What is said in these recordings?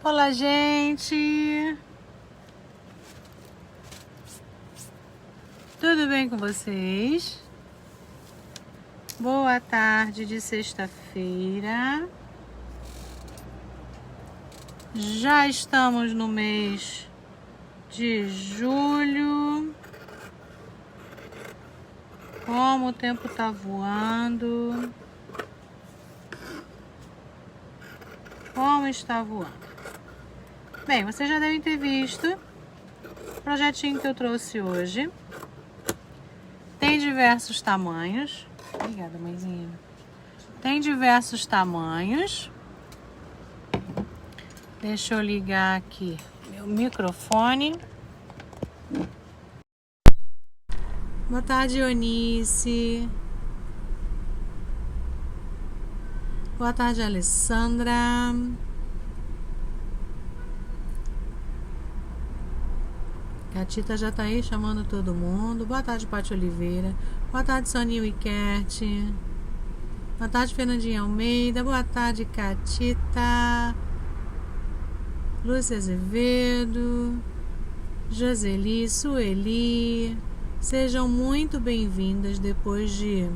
Olá, gente! Tudo bem com vocês? Boa tarde de sexta-feira. Já estamos no mês de julho. Como o tempo tá voando. Como está voando. Bem, vocês já devem ter visto o projetinho que eu trouxe hoje. Tem diversos tamanhos. Obrigada, mãezinha. Tem diversos tamanhos. Deixa eu ligar aqui meu microfone. Boa tarde, Eunice. Boa tarde, Alessandra. A Tita já tá aí chamando todo mundo. Boa tarde, Paty Oliveira. Boa tarde, Soninha Wickert. Boa tarde, Fernandinha Almeida. Boa tarde, Catita. Lúcia Azevedo. Joseli, Sueli. Sejam muito bem-vindas depois de...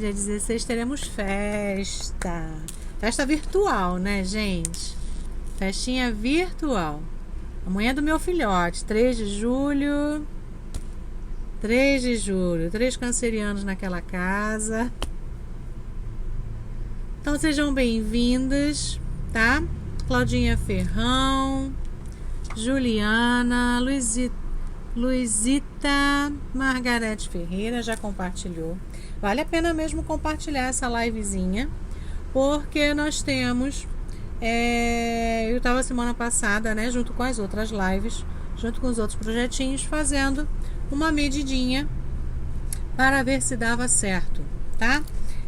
dia 16 teremos festa. Festa virtual, né, gente? Festinha virtual. Amanhã é do meu filhote, 3 de julho. 3 de julho. 3 cancerianos naquela casa. Então sejam bem-vindas, tá? Claudinha Ferrão, Juliana, Luizita, Margarete Ferreira já compartilhou. Vale a pena mesmo compartilhar essa livezinha, porque nós temos... eu estava semana passada, né, junto com as outras lives, junto com os outros projetinhos, fazendo uma medidinha para ver se dava certo, tá?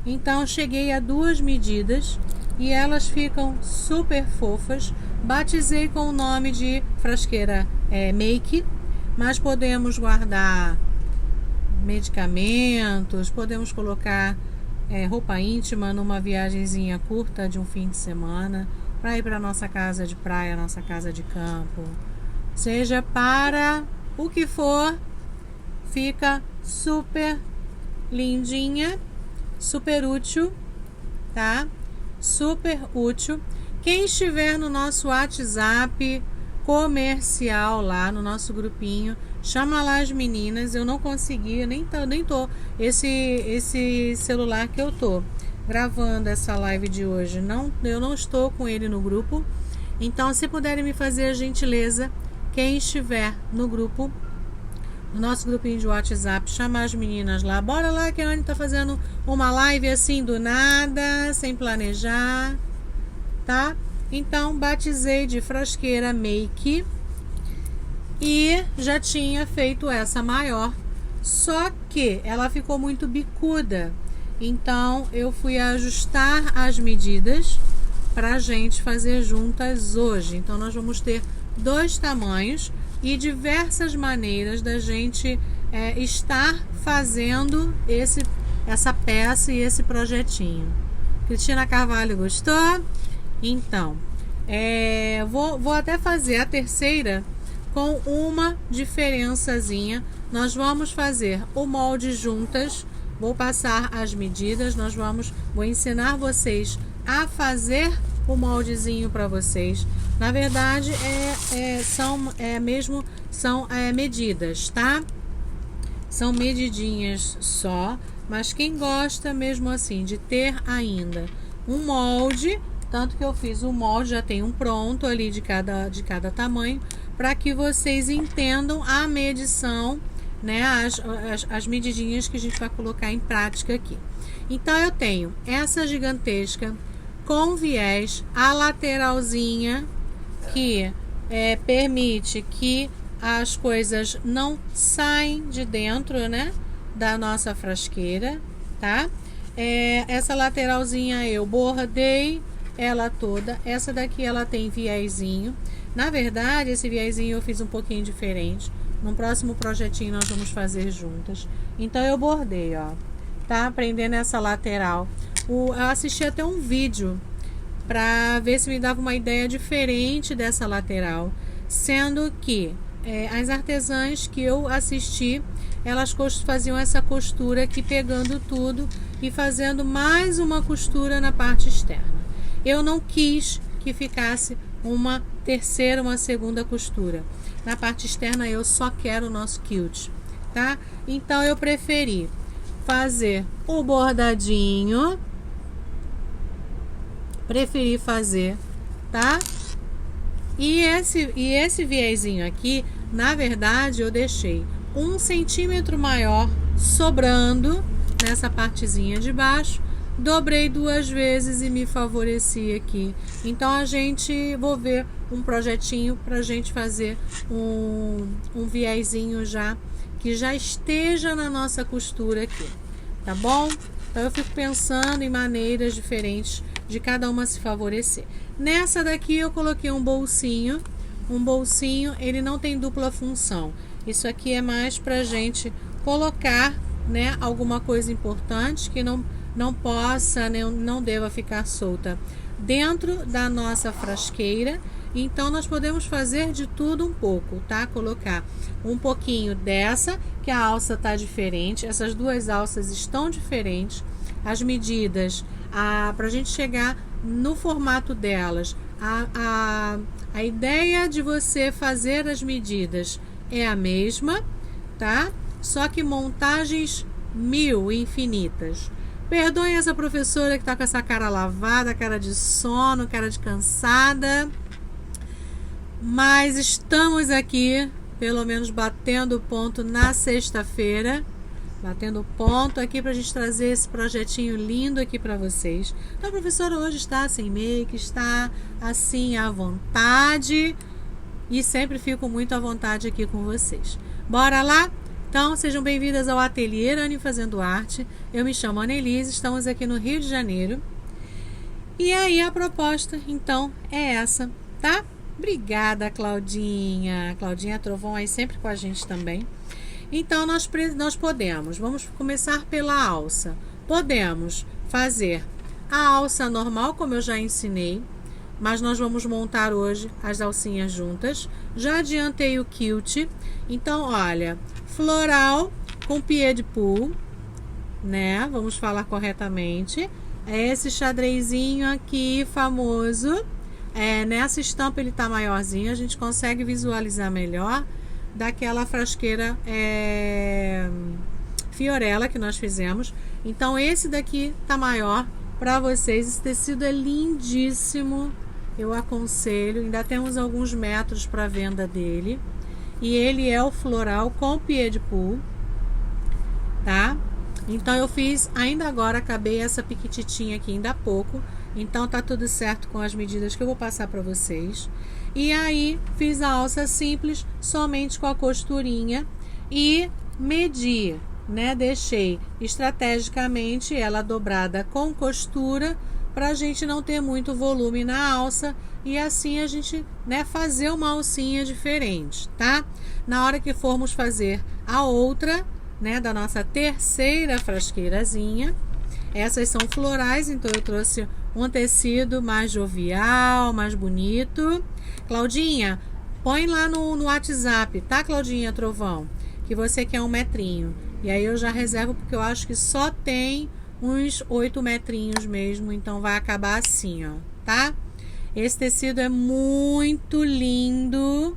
Então, cheguei a 2 medidas e elas ficam super fofas. Batizei com o nome de frasqueira Make, mas podemos guardar medicamentos, podemos colocar roupa íntima numa viagenzinha curta de um fim de semana, para ir para nossa casa de praia, nossa casa de campo, seja para o que for, fica super lindinha, super útil, tá? Super útil. Quem estiver no nosso WhatsApp comercial lá no nosso grupinho, chama lá as meninas. Eu não consegui, nem tô esse celular que eu tô gravando essa live de hoje, eu não estou com ele no grupo. Então, se puderem me fazer a gentileza, quem estiver no grupo, no nosso grupinho de WhatsApp, chamar as meninas lá. Bora lá que a Anne tá fazendo uma live assim do nada, sem planejar, tá? Então, batizei de frasqueira Make e já tinha feito essa maior, só que ela ficou muito bicuda. Então, eu fui ajustar as medidas pra gente fazer juntas hoje. Então, nós vamos ter 2 tamanhos e diversas maneiras da gente estar fazendo essa peça e esse projetinho. Cristina Carvalho gostou? Então, vou até fazer a terceira com uma diferençazinha. Nós vamos fazer o molde juntas, vou passar as medidas, vou ensinar vocês a fazer o moldezinho para vocês. Na verdade, são medidas, tá? São medidinhas só, mas quem gosta mesmo assim de ter ainda um molde, tanto que eu fiz o molde, já tem um pronto ali de cada tamanho, para que vocês entendam a medição, né? As medidinhas que a gente vai colocar em prática aqui. Então, eu tenho essa gigantesca com viés, a lateralzinha que permite que as coisas não saem de dentro, né, da nossa frasqueira, tá? Essa lateralzinha eu bordei ela toda. Essa daqui ela tem viésinho. Na verdade, esse viésinho eu fiz um pouquinho diferente. No próximo projetinho nós vamos fazer juntas. Então eu bordei, ó, tá? Prender nessa lateral. Eu assisti até um vídeo para ver se me dava uma ideia diferente dessa lateral, sendo que as artesãs que eu assisti, elas faziam essa costura aqui, pegando tudo e fazendo mais uma costura na parte externa. Eu não quis que ficasse uma terceira, uma segunda costura. Na parte externa eu só quero o nosso quilt, tá? Então eu preferi fazer o bordadinho, tá? E esse viezinho aqui, na verdade, eu deixei 1 centímetro maior sobrando nessa partezinha de baixo. Dobrei 2 vezes e me favoreci aqui. Então vou ver um projetinho pra gente fazer um viezinho que já esteja na nossa costura aqui, tá bom? Então eu fico pensando em maneiras diferentes de cada uma se favorecer. Nessa daqui eu coloquei um bolsinho. Ele não tem dupla função. Isso aqui é mais pra gente colocar, né, alguma coisa importante que não possa, né, não deva ficar solta dentro da nossa frasqueira. Então nós podemos fazer de tudo um pouco, tá? Colocar um pouquinho dessa, que a alça tá diferente, essas 2 alças estão diferentes, as medidas, pra gente chegar no formato delas, a ideia de você fazer as medidas é a mesma, tá? Só que montagens infinitas. Perdoem essa professora que tá com essa cara lavada, cara de sono, cara de cansada, mas estamos aqui, pelo menos batendo ponto na sexta-feira, batendo ponto aqui pra gente trazer esse projetinho lindo aqui pra vocês. Então a professora hoje está sem make, está assim à vontade, e sempre fico muito à vontade aqui com vocês. Bora lá? Então, sejam bem-vindas ao Ateliê Anne Fazendo Arte. Eu me chamo Annelise, estamos aqui no Rio de Janeiro. E aí a proposta, então, é essa, tá? Obrigada, Claudinha. Claudinha Trovão aí sempre com a gente também. Então, nós vamos começar pela alça. Podemos fazer a alça normal, como eu já ensinei, mas nós vamos montar hoje as alcinhas juntas. Já adiantei o quilt. Então, olha, floral com pied de pull, né? Vamos falar corretamente. É esse xadrezinho aqui famoso. Nessa estampa ele tá maiorzinho, a gente consegue visualizar melhor daquela frasqueira Fiorella que nós fizemos. Então esse daqui tá maior para vocês. Esse tecido é lindíssimo, eu aconselho. Ainda temos alguns metros para venda dele, e ele é o floral com pied de pull, tá? Então eu fiz, ainda agora acabei essa piquititinha aqui ainda há pouco, então tá tudo certo com as medidas que eu vou passar para vocês. E aí fiz a alça simples, somente com a costurinha, e medi, né? Deixei estrategicamente ela dobrada com costura, para a gente não ter muito volume na alça, e assim a gente, né, fazer uma alcinha diferente, tá? Na hora que formos fazer a outra, né, da nossa terceira frasqueirazinha, essas são florais, então eu trouxe um tecido mais jovial, mais bonito. Claudinha, põe lá no WhatsApp, tá, Claudinha Trovão? Que você quer 1 metrinho. E aí eu já reservo, porque eu acho que só tem uns 8 metrinhos mesmo, então vai acabar assim, ó, tá? Esse tecido é muito lindo,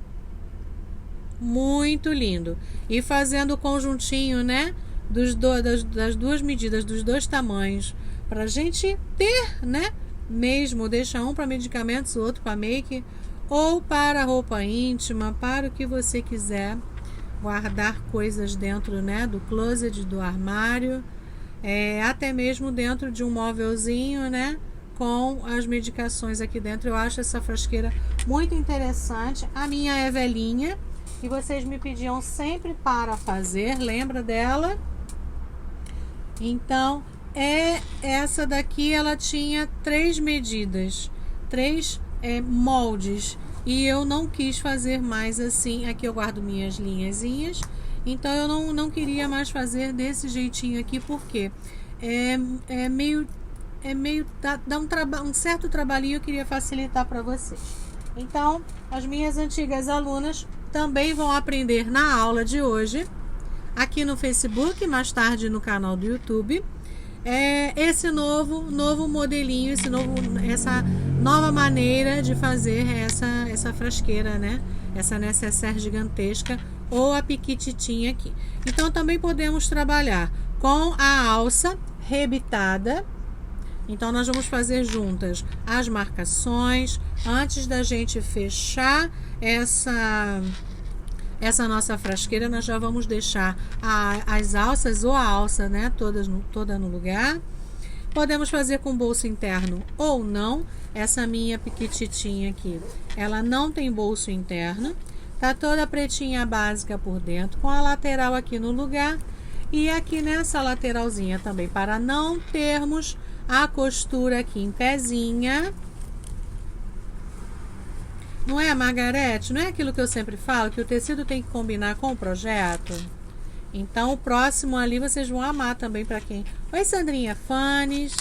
muito lindo. E fazendo o conjuntinho, né, das 2 medidas, dos 2 tamanhos, pra gente ter, né, mesmo, deixa um para medicamentos, o outro para make, ou para roupa íntima, para o que você quiser guardar coisas dentro, né, do closet, do armário, até mesmo dentro de um móvelzinho, né, com as medicações aqui dentro. Eu acho essa frasqueira muito interessante. A minha é velhinha e vocês me pediam sempre para fazer, lembra dela? Então, essa daqui, ela tinha 3 medidas, 3 moldes, e eu não quis fazer mais assim. Aqui eu guardo minhas linhazinhas, Então eu não queria mais fazer desse jeitinho aqui, porque é meio dá um certo trabalhinho. Eu queria facilitar para vocês. Então, as minhas antigas alunas também vão aprender na aula de hoje, aqui no Facebook, mais tarde no canal do YouTube, esse novo modelinho, essa nova maneira de fazer essa frasqueira, né? Essa necessaire gigantesca ou a piquititinha aqui. Então, também podemos trabalhar com a alça rebitada. Então, nós vamos fazer juntas as marcações. Antes da gente fechar essa nossa frasqueira, nós já vamos deixar as alças ou a alça, né, toda no lugar. Podemos fazer com bolso interno ou não. Essa minha piquititinha aqui, ela não tem bolso interno. Tá toda pretinha básica por dentro, com a lateral aqui no lugar. E aqui nessa lateralzinha também, para não termos a costura aqui em pezinha. Não é, Margarete? Não é aquilo que eu sempre falo, que o tecido tem que combinar com o projeto? Então, o próximo ali vocês vão amar também para quem... Oi, Sandrinha Fanes.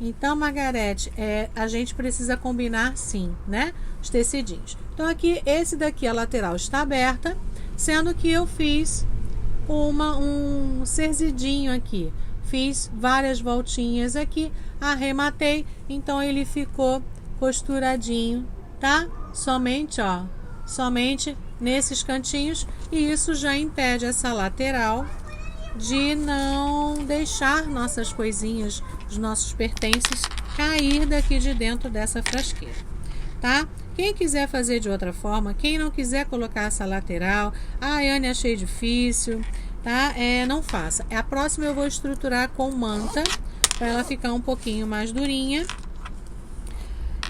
Então, Margarete, a gente precisa combinar sim, né? Os tecidinhos. Então, aqui, esse daqui, a lateral está aberta, sendo que eu fiz um cerzidinho aqui. Fiz várias voltinhas aqui, arrematei, então ele ficou costuradinho, tá? Somente nesses cantinhos, e isso já impede essa lateral de não deixar nossas coisinhas, os nossos pertences, cair daqui de dentro dessa frasqueira, tá? Quem quiser fazer de outra forma, quem não quiser colocar essa lateral, Anne, achei difícil, tá? Não faça. A próxima eu vou estruturar com manta, para ela ficar um pouquinho mais durinha.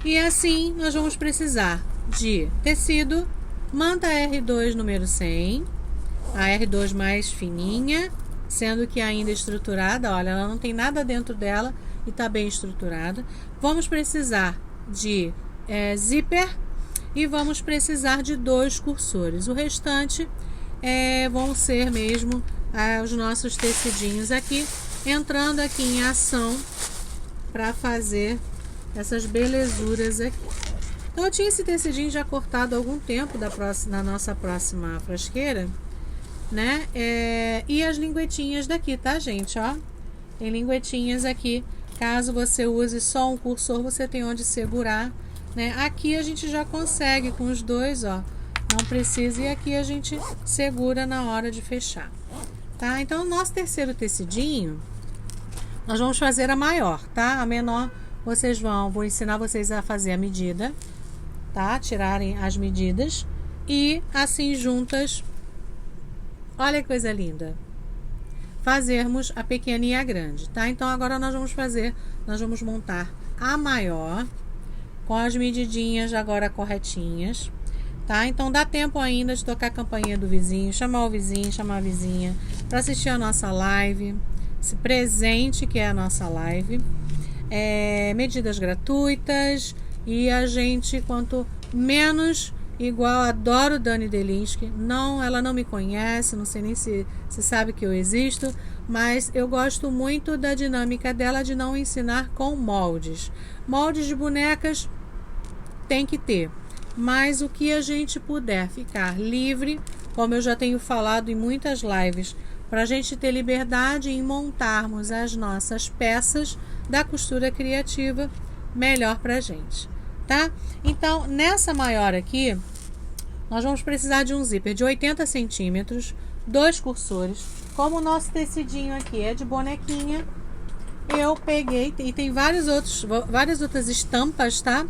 E assim, nós vamos precisar de tecido, manta R2 número 100, a R2 mais fininha, sendo que ainda estruturada, olha, ela não tem nada dentro dela e tá bem estruturada. Vamos precisar de zíper e vamos precisar de 2 cursores. O restante vão ser mesmo os nossos tecidinhos aqui, entrando aqui em ação para fazer essas belezuras aqui. Então, eu tinha esse tecidinho já cortado há algum tempo na nossa próxima frasqueira, né? E as linguetinhas daqui, tá, gente? Ó, tem linguetinhas aqui. Caso você use só um cursor, você tem onde segurar, né? Aqui a gente já consegue com os dois, ó. Não precisa, e aqui a gente segura na hora de fechar, tá? Então, o nosso terceiro tecidinho, nós vamos fazer a maior, tá? A menor, vou ensinar vocês a fazer a medida, tá? Tirarem as medidas e assim juntas, olha que coisa linda, fazermos a pequena e a grande, tá? Então, agora nós vamos montar a maior com as medidinhas agora corretinhas, tá? Então, dá tempo ainda de tocar a campainha do vizinho, chamar o vizinho, chamar a vizinha para assistir a nossa live, esse presente que é a nossa live. Medidas gratuitas, e a gente, quanto menos, igual, adoro Dani Delinsky, ela não me conhece, não sei nem se sabe que eu existo, mas eu gosto muito da dinâmica dela de não ensinar com moldes de bonecas. Tem que ter, mas o que a gente puder ficar livre, como eu já tenho falado em muitas lives, para a gente ter liberdade em montarmos as nossas peças da costura criativa, melhor para a gente, tá? Então, nessa maior aqui, nós vamos precisar de um zíper de 80 centímetros, 2 cursores. Como o nosso tecidinho aqui é de bonequinha, eu peguei, e tem várias outras estampas, tá?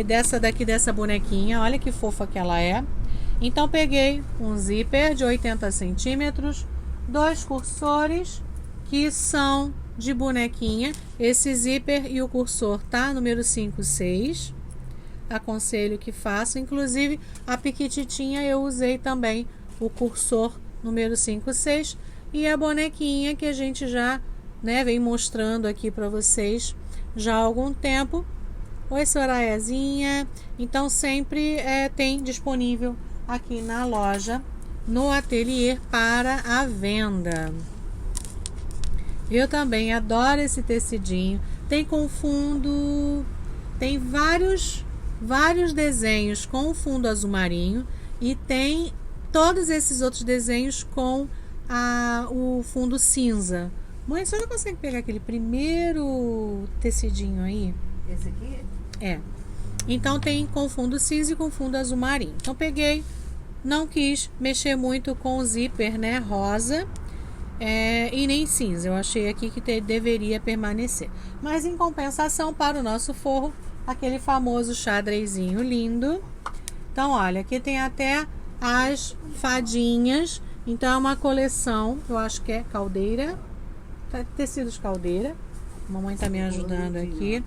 Dessa bonequinha, olha que fofa que ela é. Então, peguei um zíper de 80 centímetros, 2 cursores, que são de bonequinha. Esse zíper e o cursor tá número 5, 6. Aconselho que faça. Inclusive, a piquititinha eu usei também o cursor número 5, 6. E a bonequinha que a gente já, né, vem mostrando aqui para vocês já há algum tempo. Oi, Sorayazinha. Então, sempre tem disponível aqui na loja no ateliê para a venda. Eu também adoro esse tecidinho. Tem com fundo, tem vários desenhos com o fundo azul marinho e tem todos esses outros desenhos com o fundo cinza. Mãe, a senhora consegue pegar aquele primeiro tecidinho aí? Esse aqui? É. Então tem com fundo cinza e com fundo azul marinho. Então peguei, não quis mexer muito com o zíper, né, rosa, e nem cinza. Eu achei aqui que deveria permanecer. Mas em compensação, para o nosso forro, aquele famoso xadrezinho lindo. Então olha, aqui tem até as fadinhas. Então é uma coleção, eu acho que é caldeira, tecidos caldeira. A mamãe tá me ajudando aqui.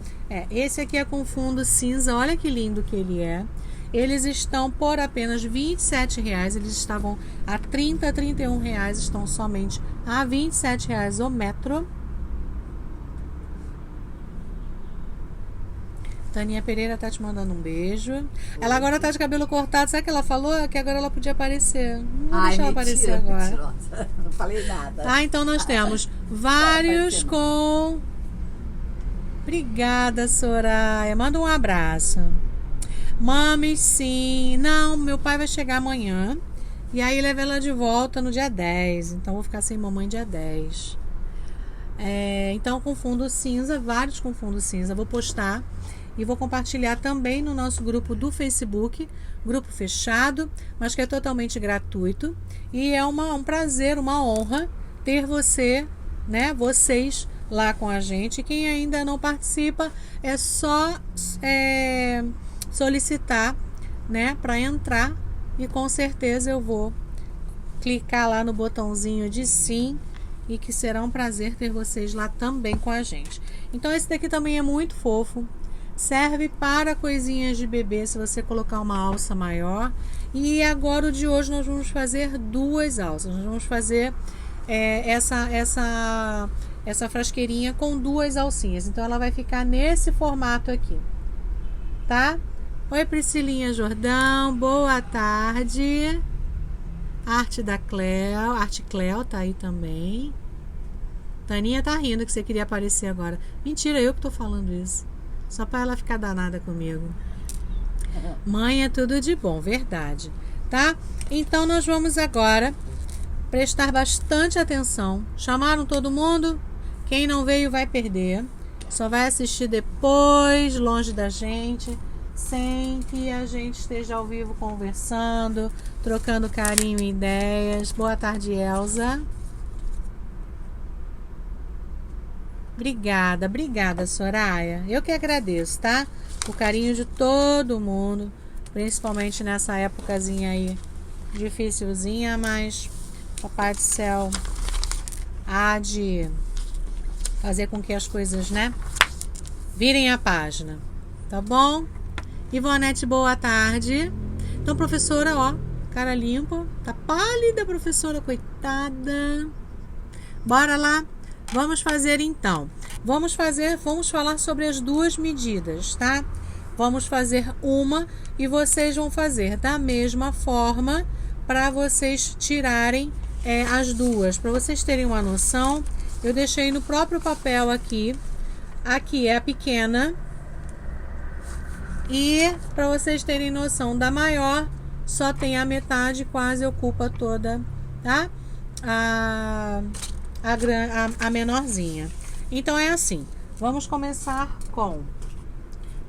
Esse aqui é com fundo cinza, olha que lindo que ele é. Eles estão por apenas R$27. Eles estavam a R$30, R$31. Estão somente a R$27 o metro. Taninha Pereira tá te mandando um beijo. Ela agora tá de cabelo cortado. Sabe o que ela falou? Que agora ela podia aparecer. Não vou deixar ela aparecer agora. Mentirosa. Não falei nada. Então nós temos vários com... Obrigada, Soraya. Manda um abraço. Mami, sim. Não, meu pai vai chegar amanhã. E aí leva ela de volta no dia 10. Então vou ficar sem mamãe dia 10. Então com fundo cinza, vários com fundo cinza. Vou postar e vou compartilhar também no nosso grupo do Facebook. Grupo fechado, mas que é totalmente gratuito. E é um prazer, uma honra ter você, né? Vocês lá com a gente. Quem ainda não participa, é só solicitar, né, para entrar, e com certeza eu vou clicar lá no botãozinho de sim, e que será um prazer ter vocês lá também com a gente. Então esse daqui também é muito fofo, serve para coisinhas de bebê, se você colocar uma alça maior. E agora o de hoje nós vamos fazer duas alças, nós vamos fazer essa frasqueirinha com duas alcinhas, então ela vai ficar nesse formato aqui, tá? Oi, Priscilinha Jordão, boa tarde. Arte Cleo tá aí também. Taninha tá rindo que você queria aparecer agora. Mentira, eu que tô falando isso. Só para ela ficar danada comigo. Mãe, é tudo de bom, verdade, tá? Então nós vamos agora prestar bastante atenção. Chamaram todo mundo? Quem não veio vai perder. Só vai assistir depois, longe da gente, sem que a gente esteja ao vivo conversando, trocando carinho e ideias. Boa tarde, Elza. Obrigada, Soraya. Eu que agradeço, tá? O carinho de todo mundo, principalmente nessa épocazinha aí dificilzinha, mas Papai do Céu há de fazer com que as coisas, né, virem a página, tá bom? Ivonete, boa tarde. Então, professora, ó, cara limpa, tá pálida, professora, coitada. Bora lá, vamos fazer então. Vamos falar sobre as duas medidas, tá? Vamos fazer uma e vocês vão fazer da mesma forma para vocês tirarem as duas. Para vocês terem uma noção, eu deixei no próprio papel aqui. Aqui é a pequena. E para vocês terem noção da maior, só tem a metade, quase ocupa toda, tá? A menorzinha. Então é assim, vamos começar com...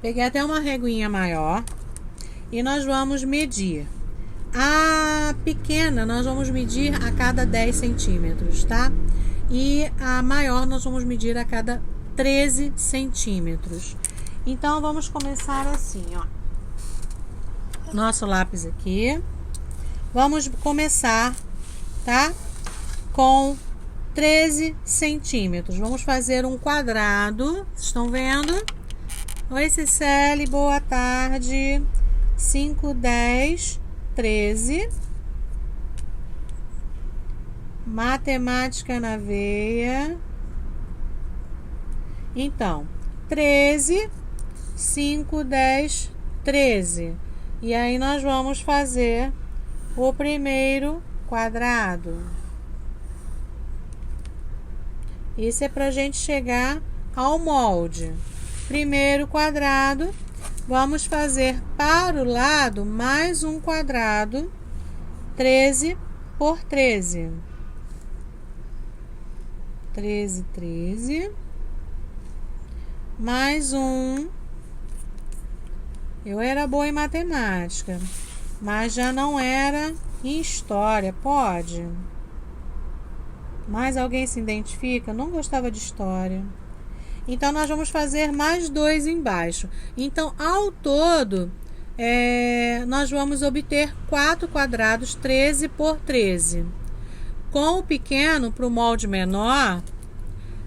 Peguei até uma reguinha maior e nós vamos medir. A pequena nós vamos medir a cada 10 centímetros, tá? E a maior nós vamos medir a cada 13 centímetros. Então, vamos começar assim, ó. Nosso lápis aqui. Vamos começar, tá? Com 13 centímetros. Vamos fazer um quadrado. Vocês estão vendo? Oi, Cicely, boa tarde. 5, 10, 13. Matemática na veia. Então, 13... 5, 10, 13. E aí nós vamos fazer o primeiro quadrado. Isso é para a gente chegar ao molde. Primeiro quadrado, vamos fazer para o lado mais um quadrado, 13 por 13. 13, 13. Mais um. Eu era boa em matemática, mas já não era em história, pode? Mais alguém se identifica? Não gostava de história. Então, nós vamos fazer mais 2 embaixo. Então, ao todo, nós vamos obter 4 quadrados, 13 por 13. Com o pequeno, para o molde menor,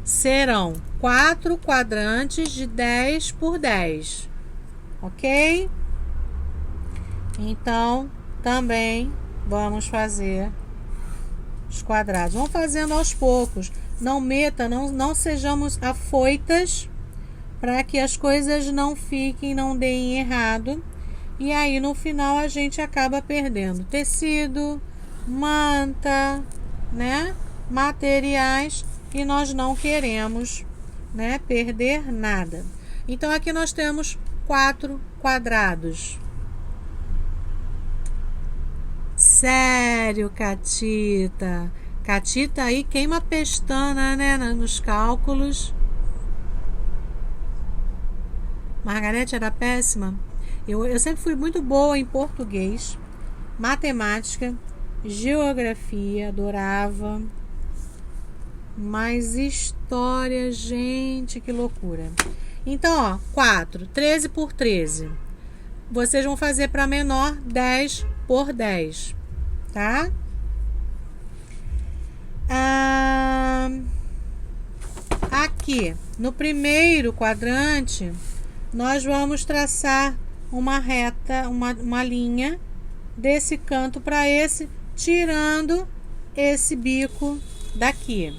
serão 4 quadrantes de 10 por 10. Ok? Então, também vamos fazer os quadrados. Vamos fazendo aos poucos. Não sejamos afoitas para que as coisas não deem errado. E aí no final a gente acaba perdendo tecido, manta, né? Materiais, e nós não queremos, né, perder nada. Então aqui nós temos 4 quadrados. Sério, Catita? Catita aí queima a pestana, né, nos cálculos. Margarete era péssima. Eu sempre fui muito boa em português, matemática, geografia, adorava. Mas história, gente, que loucura. Então, ó, 4, 13 por 13. Vocês vão fazer para menor 10 por 10, tá? Aqui, no primeiro quadrante, nós vamos traçar uma reta, uma linha desse canto para esse, tirando esse bico daqui.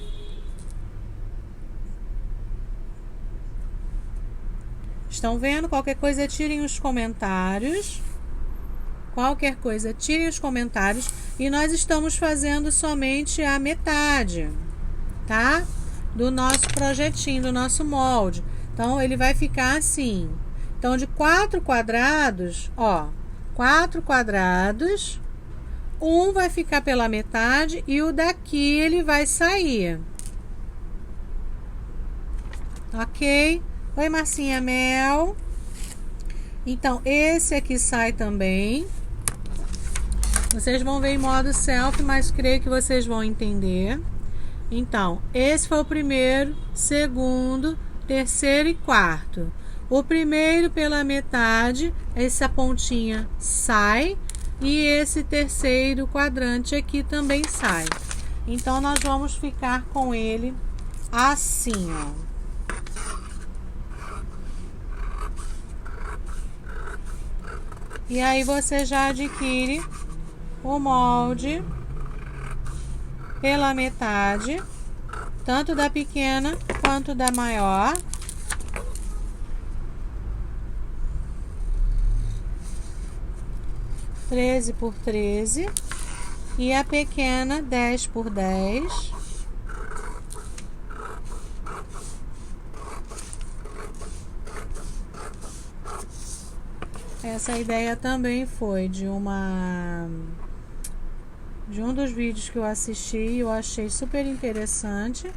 Estão vendo? Qualquer coisa, tirem os comentários. Qualquer coisa, tirem os comentários. E nós estamos fazendo somente a metade, tá? Do nosso projetinho, do nosso molde. Então, ele vai ficar assim. Então, de 4 quadrados, ó, 4 quadrados, um vai ficar pela metade e o daqui ele vai sair. Ok? Oi, Marcinha Mel. Então, esse aqui sai também. Vocês vão ver em modo selfie, mas creio que vocês vão entender. Então, esse foi o primeiro, segundo, terceiro e quarto. O primeiro pela metade, essa pontinha sai. E esse terceiro quadrante aqui também sai. Então, nós vamos ficar com ele assim, ó. E aí você já adquire o molde pela metade, tanto da pequena quanto da maior. (13 por 13) e a pequena 10 por 10. Essa ideia também foi de um dos vídeos que eu assisti e eu achei super interessante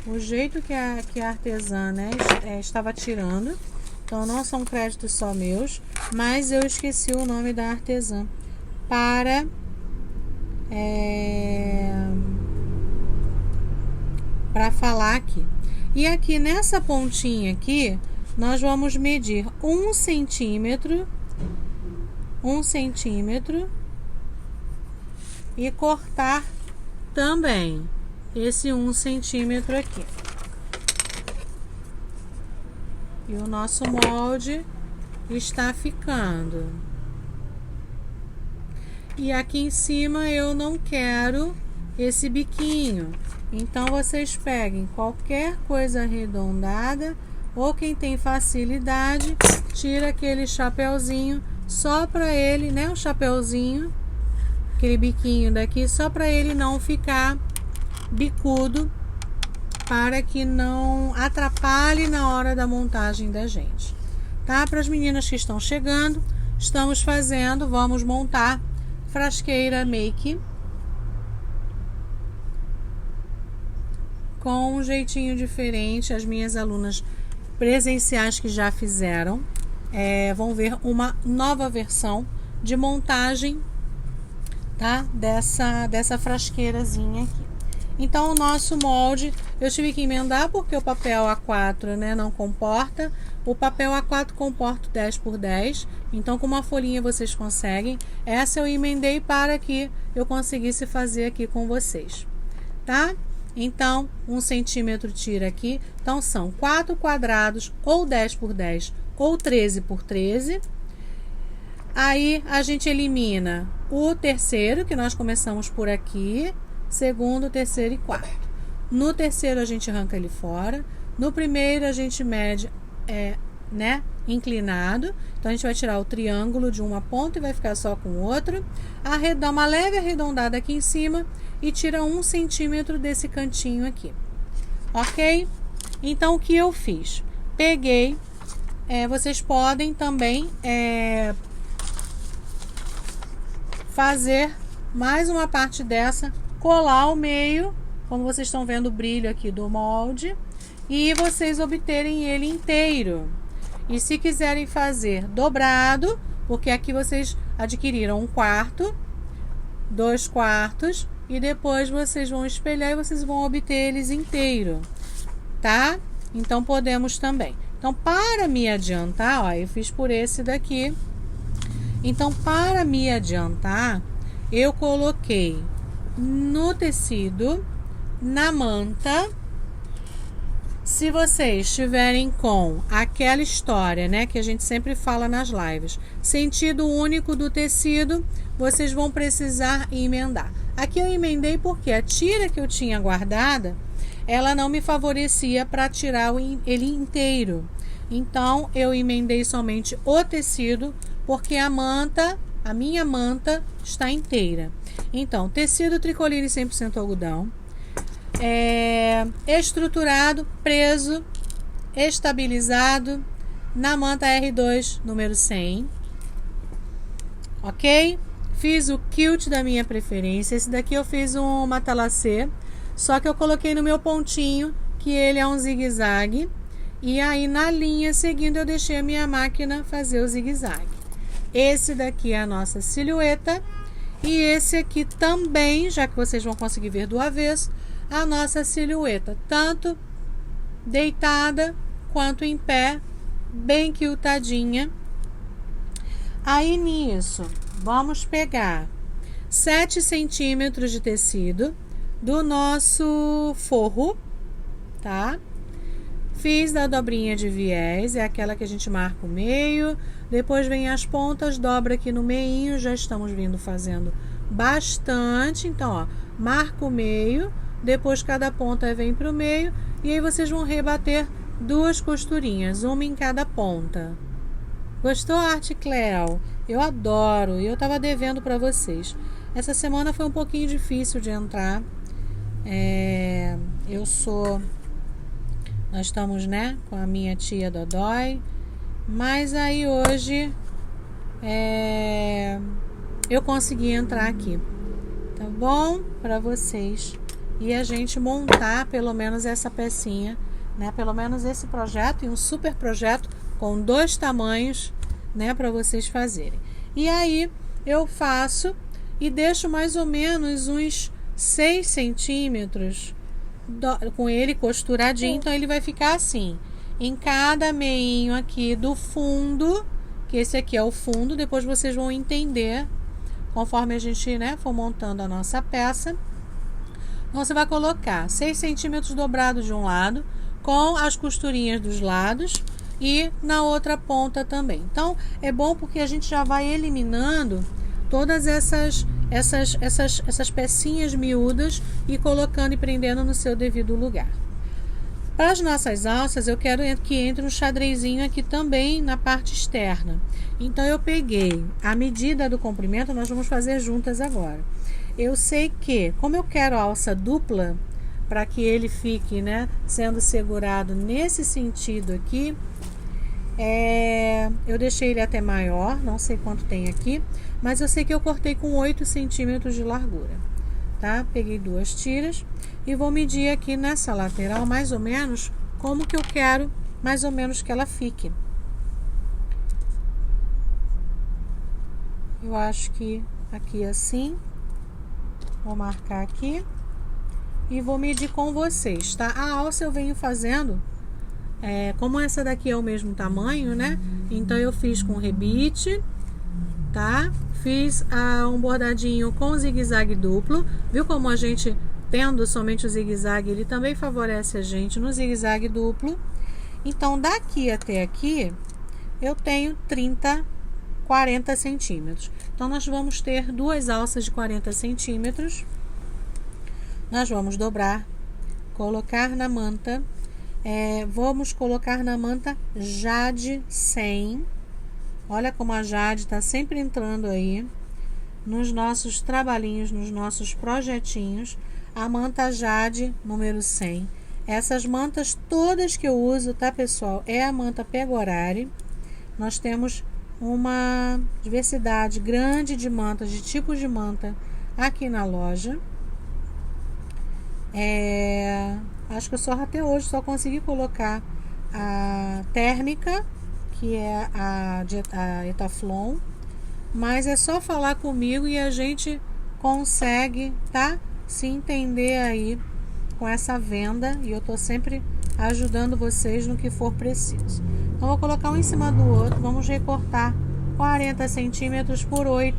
o jeito que a artesã, né, estava tirando. Então não são créditos só meus, mas eu esqueci o nome da artesã para falar aqui. E aqui nessa pontinha aqui nós vamos medir 1 centímetro e cortar também esse 1 centímetro aqui. E o nosso molde está ficando. E aqui em cima eu não quero esse biquinho. Então, vocês peguem qualquer coisa arredondada ou quem tem facilidade, tira aquele chapeuzinho só para ele, né? O chapeuzinho aquele biquinho daqui, só para ele não ficar bicudo, para que não atrapalhe na hora da montagem da gente, tá? Para as meninas que estão chegando, vamos montar frasqueira make com um jeitinho diferente. As minhas alunas presenciais que já fizeram vão ver uma nova versão de montagem, tá? Dessa frasqueirazinha aqui. Então o nosso molde eu tive que emendar porque o papel A4, né, não comporta. O papel A4 comporta 10 por 10, então com uma folhinha vocês conseguem. Essa eu emendei para que eu conseguisse fazer aqui com vocês, tá? Então 1 centímetro tira aqui, então são 4 quadrados, ou 10 por 10 ou 13 por 13. Aí a gente elimina o terceiro, que nós começamos por aqui, segundo, terceiro e quarto. No terceiro a gente arranca ele fora. No primeiro a gente mede né, inclinado. Então a gente vai tirar o triângulo de uma ponta e vai ficar só com o outro. Dá uma leve arredondada aqui em cima e tira 1 centímetro desse cantinho aqui. Ok? Então o que eu fiz? Peguei, vocês podem também fazer mais uma parte dessa, colar ao meio, como vocês estão vendo o brilho aqui do molde, e vocês obterem ele inteiro. E se quiserem fazer dobrado, porque aqui vocês adquiriram 1/4, 2/4, e depois vocês vão espelhar e vocês vão obter eles inteiro, tá? Então podemos também. Então, para me adiantar, ó, eu fiz por esse daqui. Então, para me adiantar, eu coloquei no tecido, na manta. Se vocês estiverem com aquela história, né, que a gente sempre fala nas lives, sentido único do tecido, vocês vão precisar emendar. Aqui eu emendei porque a tira que eu tinha guardada, ela não me favorecia para tirar ele inteiro. Então eu emendei somente o tecido, porque a minha manta está inteira. Então, tecido tricoline 100% algodão, estruturado, preso, estabilizado na manta R2 número 100. Ok? Fiz o quilt da minha preferência. Esse daqui eu fiz um matelassé, só que eu coloquei no meu pontinho, que ele é um zigue-zague. E aí na linha seguindo eu deixei a minha máquina fazer o zigue-zague. Esse daqui é a nossa silhueta. E esse aqui também, já que vocês vão conseguir ver do avesso, a nossa silhueta, tanto deitada quanto em pé, bem quiltadinha. Aí nisso, vamos pegar 7 centímetros de tecido do nosso forro, tá? Fiz da dobrinha de viés, é aquela que a gente marca o meio, depois vem as pontas, dobra aqui no meinho, já estamos vindo fazendo bastante. Então, ó, marca o meio, depois cada ponta vem para o meio, e aí vocês vão rebater 2 costurinhas, uma em cada ponta. Gostou, Arte Cleo? Eu adoro, e eu tava devendo para vocês. Essa semana foi um pouquinho difícil de entrar. Nós estamos, né, com a minha tia Dodói, mas aí hoje eu consegui entrar aqui, tá bom? Para vocês, e a gente montar pelo menos essa pecinha, né, pelo menos esse projeto, e um super projeto com 2 tamanhos, né, para vocês fazerem. E aí eu faço e deixo mais ou menos uns 6 centímetros com ele costuradinho, então ele vai ficar assim, em cada meinho aqui do fundo, que esse aqui é o fundo, depois vocês vão entender conforme a gente, né, for montando a nossa peça. Então você vai colocar 6 centímetros dobrado de um lado, com as costurinhas dos lados, e na outra ponta também. Então é bom porque a gente já vai eliminando todas essas pecinhas miúdas e colocando e prendendo no seu devido lugar. Para as nossas alças, eu quero que entre um xadrezinho aqui também na parte externa. Então, eu peguei a medida do comprimento, nós vamos fazer juntas agora. Eu sei que, como eu quero a alça dupla, para que ele fique, né, sendo segurado nesse sentido aqui, eu deixei ele até maior, não sei quanto tem aqui, mas eu sei que eu cortei com 8 centímetros de largura, tá? Peguei 2 tiras e vou medir aqui nessa lateral mais ou menos como que eu quero mais ou menos que ela fique. Eu acho que aqui assim, vou marcar aqui e vou medir com vocês, tá? A alça eu venho fazendo, como essa daqui é o mesmo tamanho, né? Então eu fiz com rebite, tá? Fiz um bordadinho com zigue-zague duplo, viu como a gente tendo somente o zigue-zague, ele também favorece a gente no zigue-zague duplo. Então daqui até aqui eu tenho 40 centímetros. Então nós vamos ter 2 alças de 40 centímetros. Nós vamos dobrar, colocar na manta, vamos colocar na manta Jade 100. Olha como a Jade está sempre entrando aí nos nossos trabalhinhos, nos nossos projetinhos. A manta Jade número 100. Essas mantas todas que eu uso, tá, pessoal? É a manta Pegorari. Nós temos uma diversidade grande de mantas, de tipos de manta aqui na loja. Acho que eu até hoje só consegui colocar a térmica, que é a Etaflon, mas é só falar comigo e a gente consegue, tá? Se entender aí com essa venda, e eu tô sempre ajudando vocês no que for preciso. Então, vou colocar um em cima do outro, vamos recortar 40 centímetros por 8.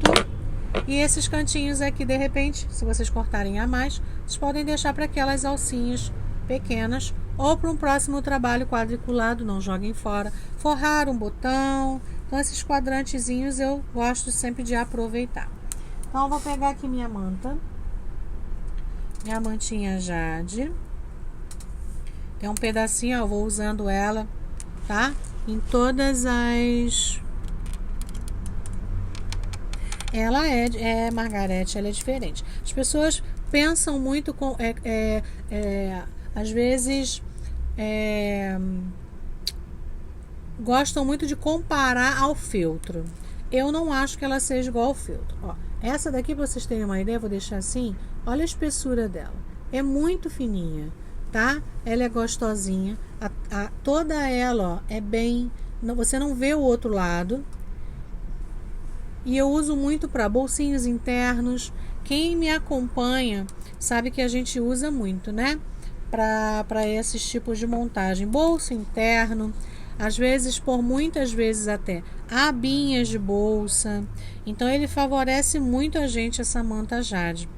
E esses cantinhos aqui, de repente, se vocês cortarem a mais, vocês podem deixar para aquelas alcinhas pequenas ou para um próximo trabalho quadriculado, não joguem fora. Forrar um botão. Então, esses quadrantezinhos eu gosto sempre de aproveitar. Então, eu vou pegar aqui minha manta. Minha mantinha Jade. Tem um pedacinho, eu vou usando ela, tá? Em todas as... Ela Margarete, ela é diferente. As pessoas pensam muito com... às vezes... gostam muito de comparar ao feltro. Eu não acho que ela seja igual ao feltro. Ó, essa daqui, para vocês terem uma ideia, vou deixar assim. Olha a espessura dela. É muito fininha, tá? Ela é gostosinha. Toda ela, ó, é bem... Você não vê o outro lado. E eu uso muito para bolsinhos internos. Quem me acompanha sabe que a gente usa muito, né? Para esses tipos de montagem. Bolso interno, às vezes, por muitas vezes até abinhas de bolsa. Então ele favorece muito a gente, essa manta Jade.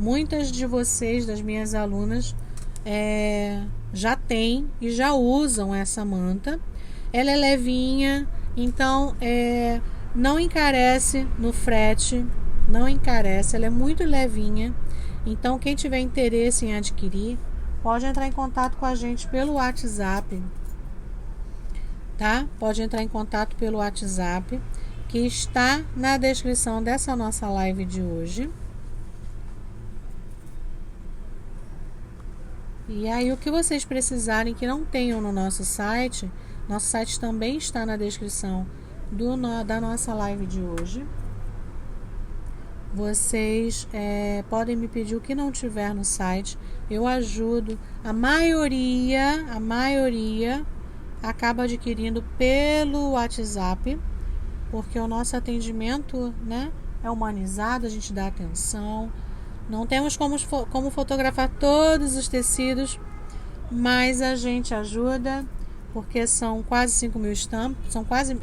Muitas de vocês, das minhas alunas, já têm e já usam essa manta. Ela é levinha, então não encarece no frete, não encarece, ela é muito levinha. Então quem tiver interesse em adquirir, pode entrar em contato com a gente pelo WhatsApp, tá? Pode entrar em contato pelo WhatsApp, que está na descrição dessa nossa live de hoje. E aí, o que vocês precisarem que não tenham no nosso site também está na descrição da nossa live de hoje. Vocês podem me pedir o que não tiver no site, eu ajudo. A maioria acaba adquirindo pelo WhatsApp, porque o nosso atendimento, né, é humanizado, a gente dá atenção. Não temos como fotografar todos os tecidos, mas a gente ajuda, porque são quase 5.000 estampas, são quase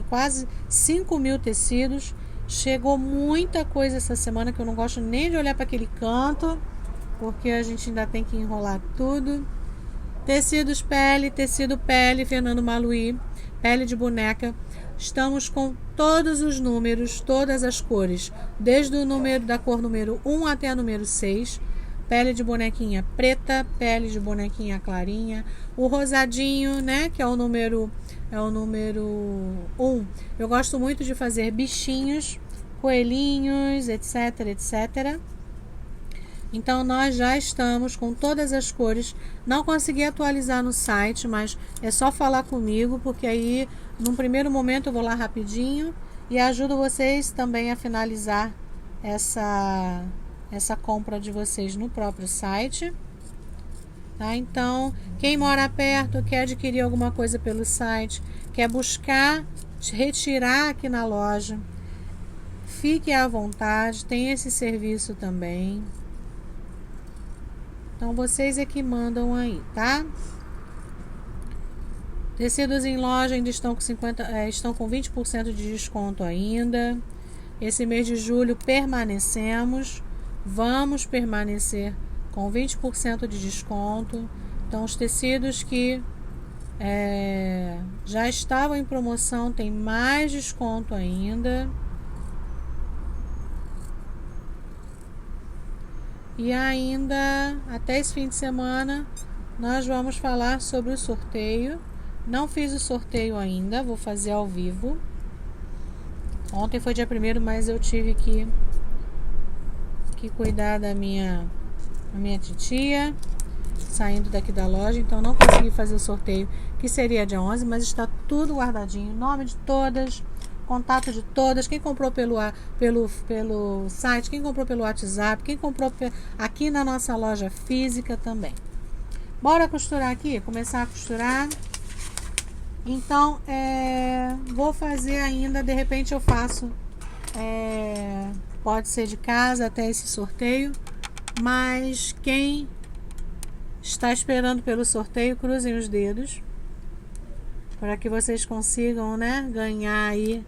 5.000 tecidos. Chegou muita coisa essa semana que eu não gosto nem de olhar para aquele canto, porque a gente ainda tem que enrolar tudo. Tecidos pele, tecido pele, Fernando Maluí, pele de boneca. Estamos com todos os números, todas as cores, desde o número da cor número 1 até a número 6. pele de bonequinha preta, pele de bonequinha clarinha, o rosadinho, né, que é o número 1. Eu gosto muito de fazer bichinhos, coelhinhos, etc, etc. Então nós já estamos com todas as cores. Não consegui atualizar no site, mas é só falar comigo, porque aí num primeiro momento eu vou lá rapidinho e ajudo vocês também a finalizar essa compra de vocês no próprio site, tá? Então, quem mora perto, quer adquirir alguma coisa pelo site, quer buscar, retirar aqui na loja, fique à vontade, tem esse serviço também. Então, vocês é que mandam aí, tá? Tecidos em loja ainda estão com 20% de desconto ainda. Esse mês de julho permanecemos. Vamos permanecer com 20% de desconto. Então, os tecidos que já estavam em promoção tem mais desconto ainda. E ainda, até esse fim de semana, nós vamos falar sobre o sorteio. Não fiz o sorteio ainda, vou fazer ao vivo. Ontem foi dia 1º, mas eu tive que cuidar da minha titia, saindo daqui da loja, então não consegui fazer o sorteio, que seria dia 11, mas está tudo guardadinho, nome de todas, contato de todas, quem comprou pelo site, quem comprou pelo WhatsApp, quem comprou aqui na nossa loja física também. Bora costurar aqui, começar a costurar. Então, vou fazer ainda, de repente eu faço, pode ser de casa até esse sorteio, mas quem está esperando pelo sorteio, cruzem os dedos, para que vocês consigam, né, ganhar aí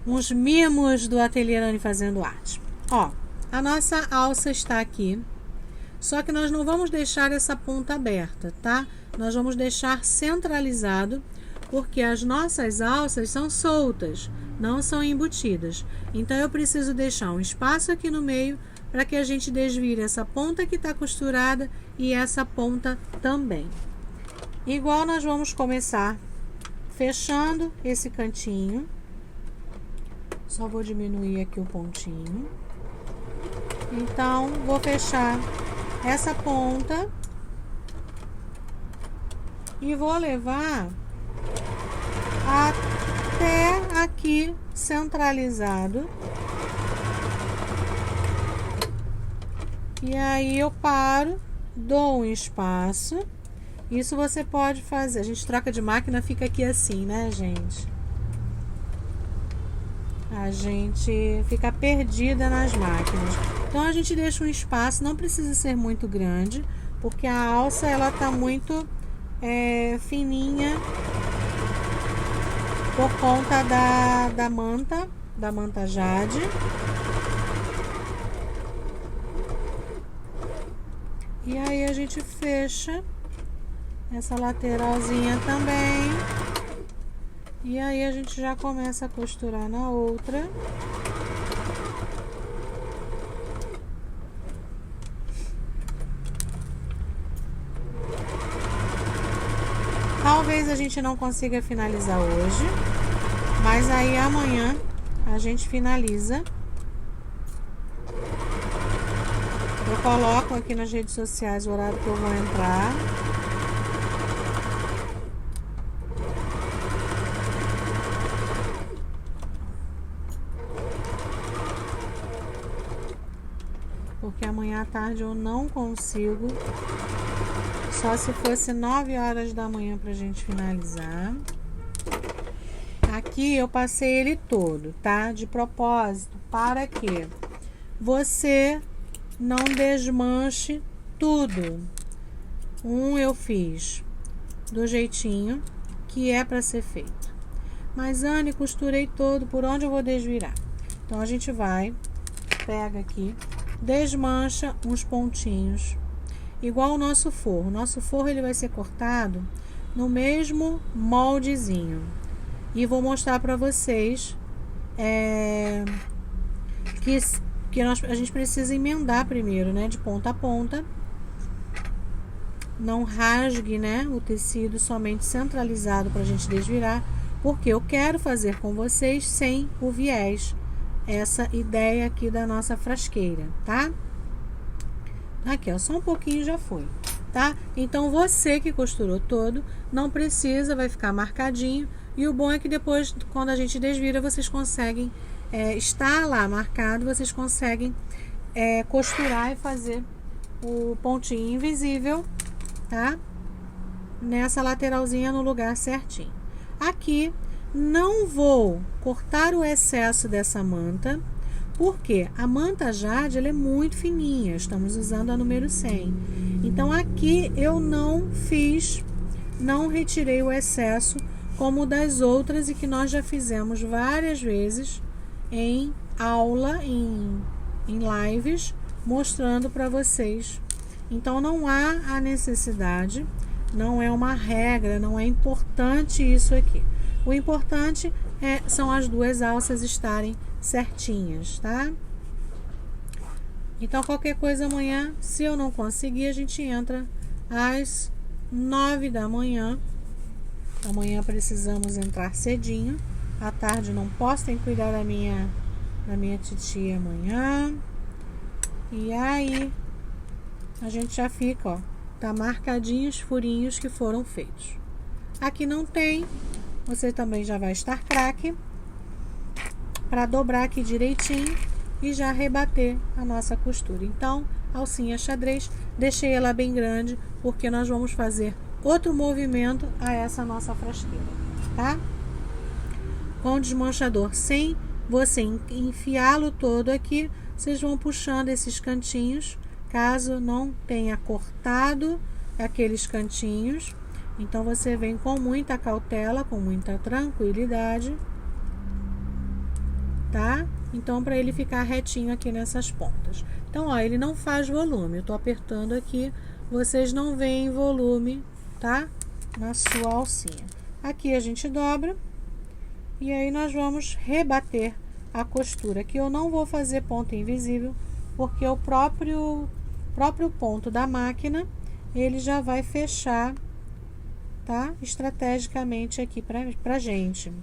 uns mimos do Ateliê Anne Fazendo Arte. Ó, a nossa alça está aqui, só que nós não vamos deixar essa ponta aberta, tá? Nós vamos deixar centralizado, porque as nossas alças são soltas, não são embutidas. Então eu preciso deixar um espaço aqui no meio para que a gente desvire essa ponta que está costurada e essa ponta também. Igual nós vamos começar fechando esse cantinho. Só vou diminuir aqui o pontinho. Então, vou fechar essa ponta e vou levar até aqui centralizado. E aí eu paro, dou um espaço. Isso você pode fazer. A gente troca de máquina, fica aqui assim, né, gente? A gente fica perdida nas máquinas. Então a gente deixa um espaço, não precisa ser muito grande, porque a alça ela tá muito fininha por conta da manta jade. E aí a gente fecha essa lateralzinha também. E aí a gente já começa a costurar na outra. Talvez a gente não consiga finalizar hoje, mas aí amanhã a gente finaliza. Eu coloco aqui nas redes sociais o horário que eu vou entrar. Porque amanhã à tarde eu não consigo. Só se fosse 9 horas da manhã pra gente finalizar. Aqui eu passei ele todo, tá? De propósito, para que você não desmanche tudo. Eu fiz do jeitinho que é para ser feito. Mas, Anne, costurei todo, por onde eu vou desvirar? Então, a gente vai, pega aqui, desmancha uns pontinhos, igual o nosso forro. O nosso forro ele vai ser cortado no mesmo moldezinho. E vou mostrar para vocês que porque a gente precisa emendar primeiro, né? De ponta a ponta. Não rasgue, né? O tecido somente centralizado para a gente desvirar, porque eu quero fazer com vocês sem o viés. Essa ideia aqui da nossa frasqueira, tá? Aqui, ó, só um pouquinho já foi, tá? Então, você que costurou todo, não precisa, vai ficar marcadinho. E o bom é que depois, quando a gente desvira, vocês conseguem, está lá marcado, vocês conseguem costurar e fazer o pontinho invisível, tá? Nessa lateralzinha no lugar certinho. Aqui, não vou cortar o excesso dessa manta, porque a manta Jade, ela é muito fininha, estamos usando a número 100. Então, aqui eu não retirei o excesso, como das outras e que nós já fizemos várias vezes em aula, em lives, mostrando para vocês. Então, não há a necessidade, não é uma regra, não é importante isso aqui. O importante são as duas alças estarem certinhas, tá? Então, qualquer coisa amanhã, se eu não conseguir, a gente entra às 9 da manhã. Amanhã precisamos entrar cedinho. À tarde não posso, tem que cuidar da minha titia amanhã. E aí, a gente já fica, ó, tá marcadinho os furinhos que foram feitos. Aqui não tem, você também já vai estar craque para dobrar aqui direitinho e já rebater a nossa costura. Então, alcinha xadrez, deixei ela bem grande porque nós vamos fazer outro movimento a essa nossa frasqueira, tá? Com o desmanchador, sem você enfiá-lo todo aqui, vocês vão puxando esses cantinhos, caso não tenha cortado aqueles cantinhos. Então, você vem com muita cautela, com muita tranquilidade, tá? Então, para ele ficar retinho aqui nessas pontas. Então, ó, ele não faz volume. Eu tô apertando aqui, vocês não veem volume, tá? Na sua alcinha. Aqui a gente dobra e aí nós vamos rebater a costura. Aqui eu não vou fazer ponta invisível, porque o próprio ponto da máquina, ele já vai fechar, tá? Estrategicamente aqui pra gente.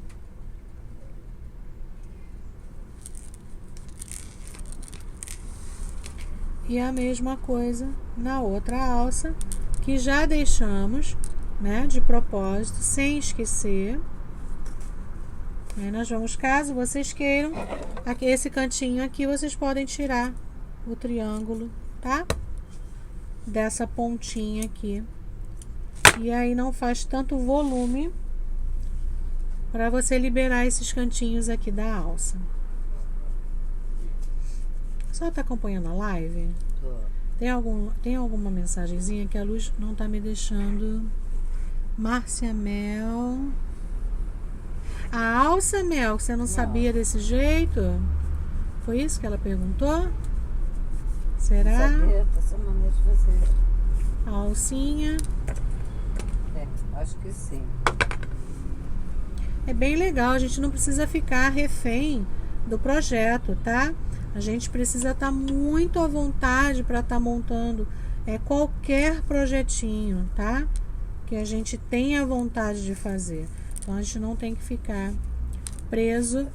E a mesma coisa na outra alça, que já deixamos, né, de propósito, sem esquecer. Aí nós vamos, caso vocês queiram, aqui, esse cantinho aqui, vocês podem tirar o triângulo, tá? Dessa pontinha aqui. E aí não faz tanto volume para você liberar esses cantinhos aqui da alça. Só tá acompanhando a live? Tem alguma mensagenzinha que a luz não tá me deixando? Márcia Mel. A alça, Mel, você não sabia desse jeito? Foi isso que ela perguntou? Será? Sabia, essa maneira de fazer. A alcinha. Acho que sim. É bem legal, a gente não precisa ficar refém do projeto, tá? A gente precisa estar muito à vontade para estar montando qualquer projetinho, tá? Que a gente tenha vontade de fazer. Então, a gente não tem que ficar preso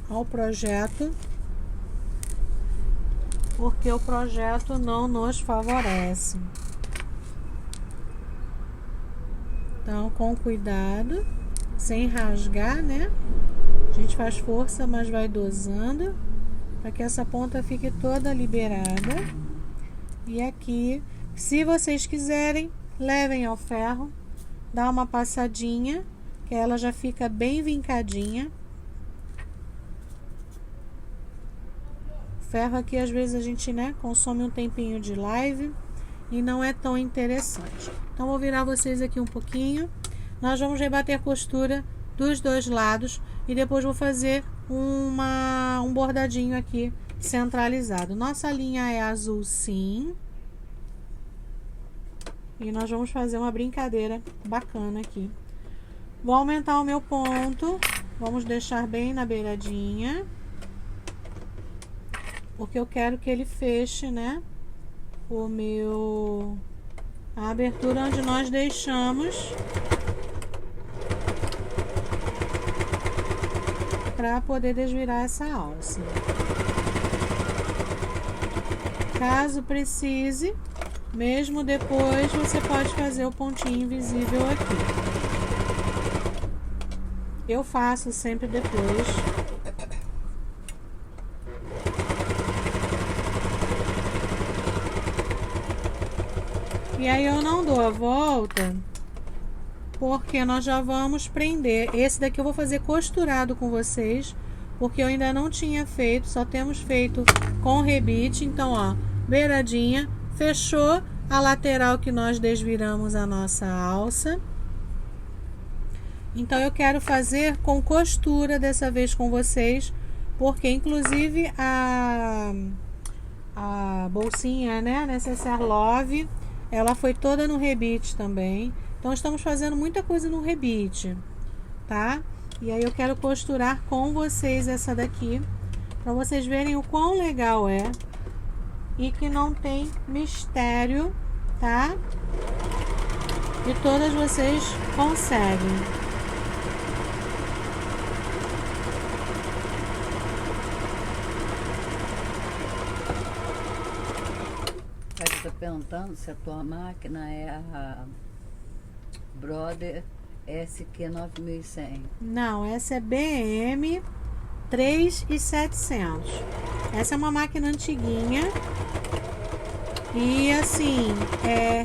ao projeto, porque o projeto não nos favorece. Então, com cuidado, sem rasgar, né? A gente faz força, mas vai dosando para que essa ponta fique toda liberada. E aqui, se vocês quiserem, levem ao ferro, dá uma passadinha, que ela já fica bem vincadinha. O ferro aqui, às vezes, a gente, né, consome um tempinho de live e não é tão interessante. Então, vou virar vocês aqui um pouquinho. Nós vamos rebater a costura dos dois lados e depois vou fazer um bordadinho aqui centralizado. Nossa linha é azul, sim. E nós vamos fazer uma brincadeira bacana aqui. Vou aumentar o meu ponto. Vamos deixar bem na beiradinha. porque eu quero que ele feche, né, a abertura onde nós deixamos para poder desvirar essa alça. Caso precise, mesmo depois, você pode fazer o pontinho invisível aqui. Eu faço sempre depois. E aí eu não dou a volta, porque nós já vamos prender. Esse daqui eu vou fazer costurado com vocês, porque eu ainda não tinha feito, só temos feito com rebite. Então, ó, beiradinha, fechou a lateral que nós desviramos a nossa alça. Então eu quero fazer com costura dessa vez com vocês, porque inclusive a bolsinha, né, Necessaire Love, ela foi toda no rebite também. Então estamos fazendo muita coisa no rebite, tá? E aí eu quero costurar com vocês essa daqui, para vocês verem o quão legal é e que não tem mistério, tá? E todas vocês conseguem. Eu tô perguntando se a tua máquina é a Brother SQ9100. Não, essa é BM 3700. Essa é uma máquina antiguinha. E assim,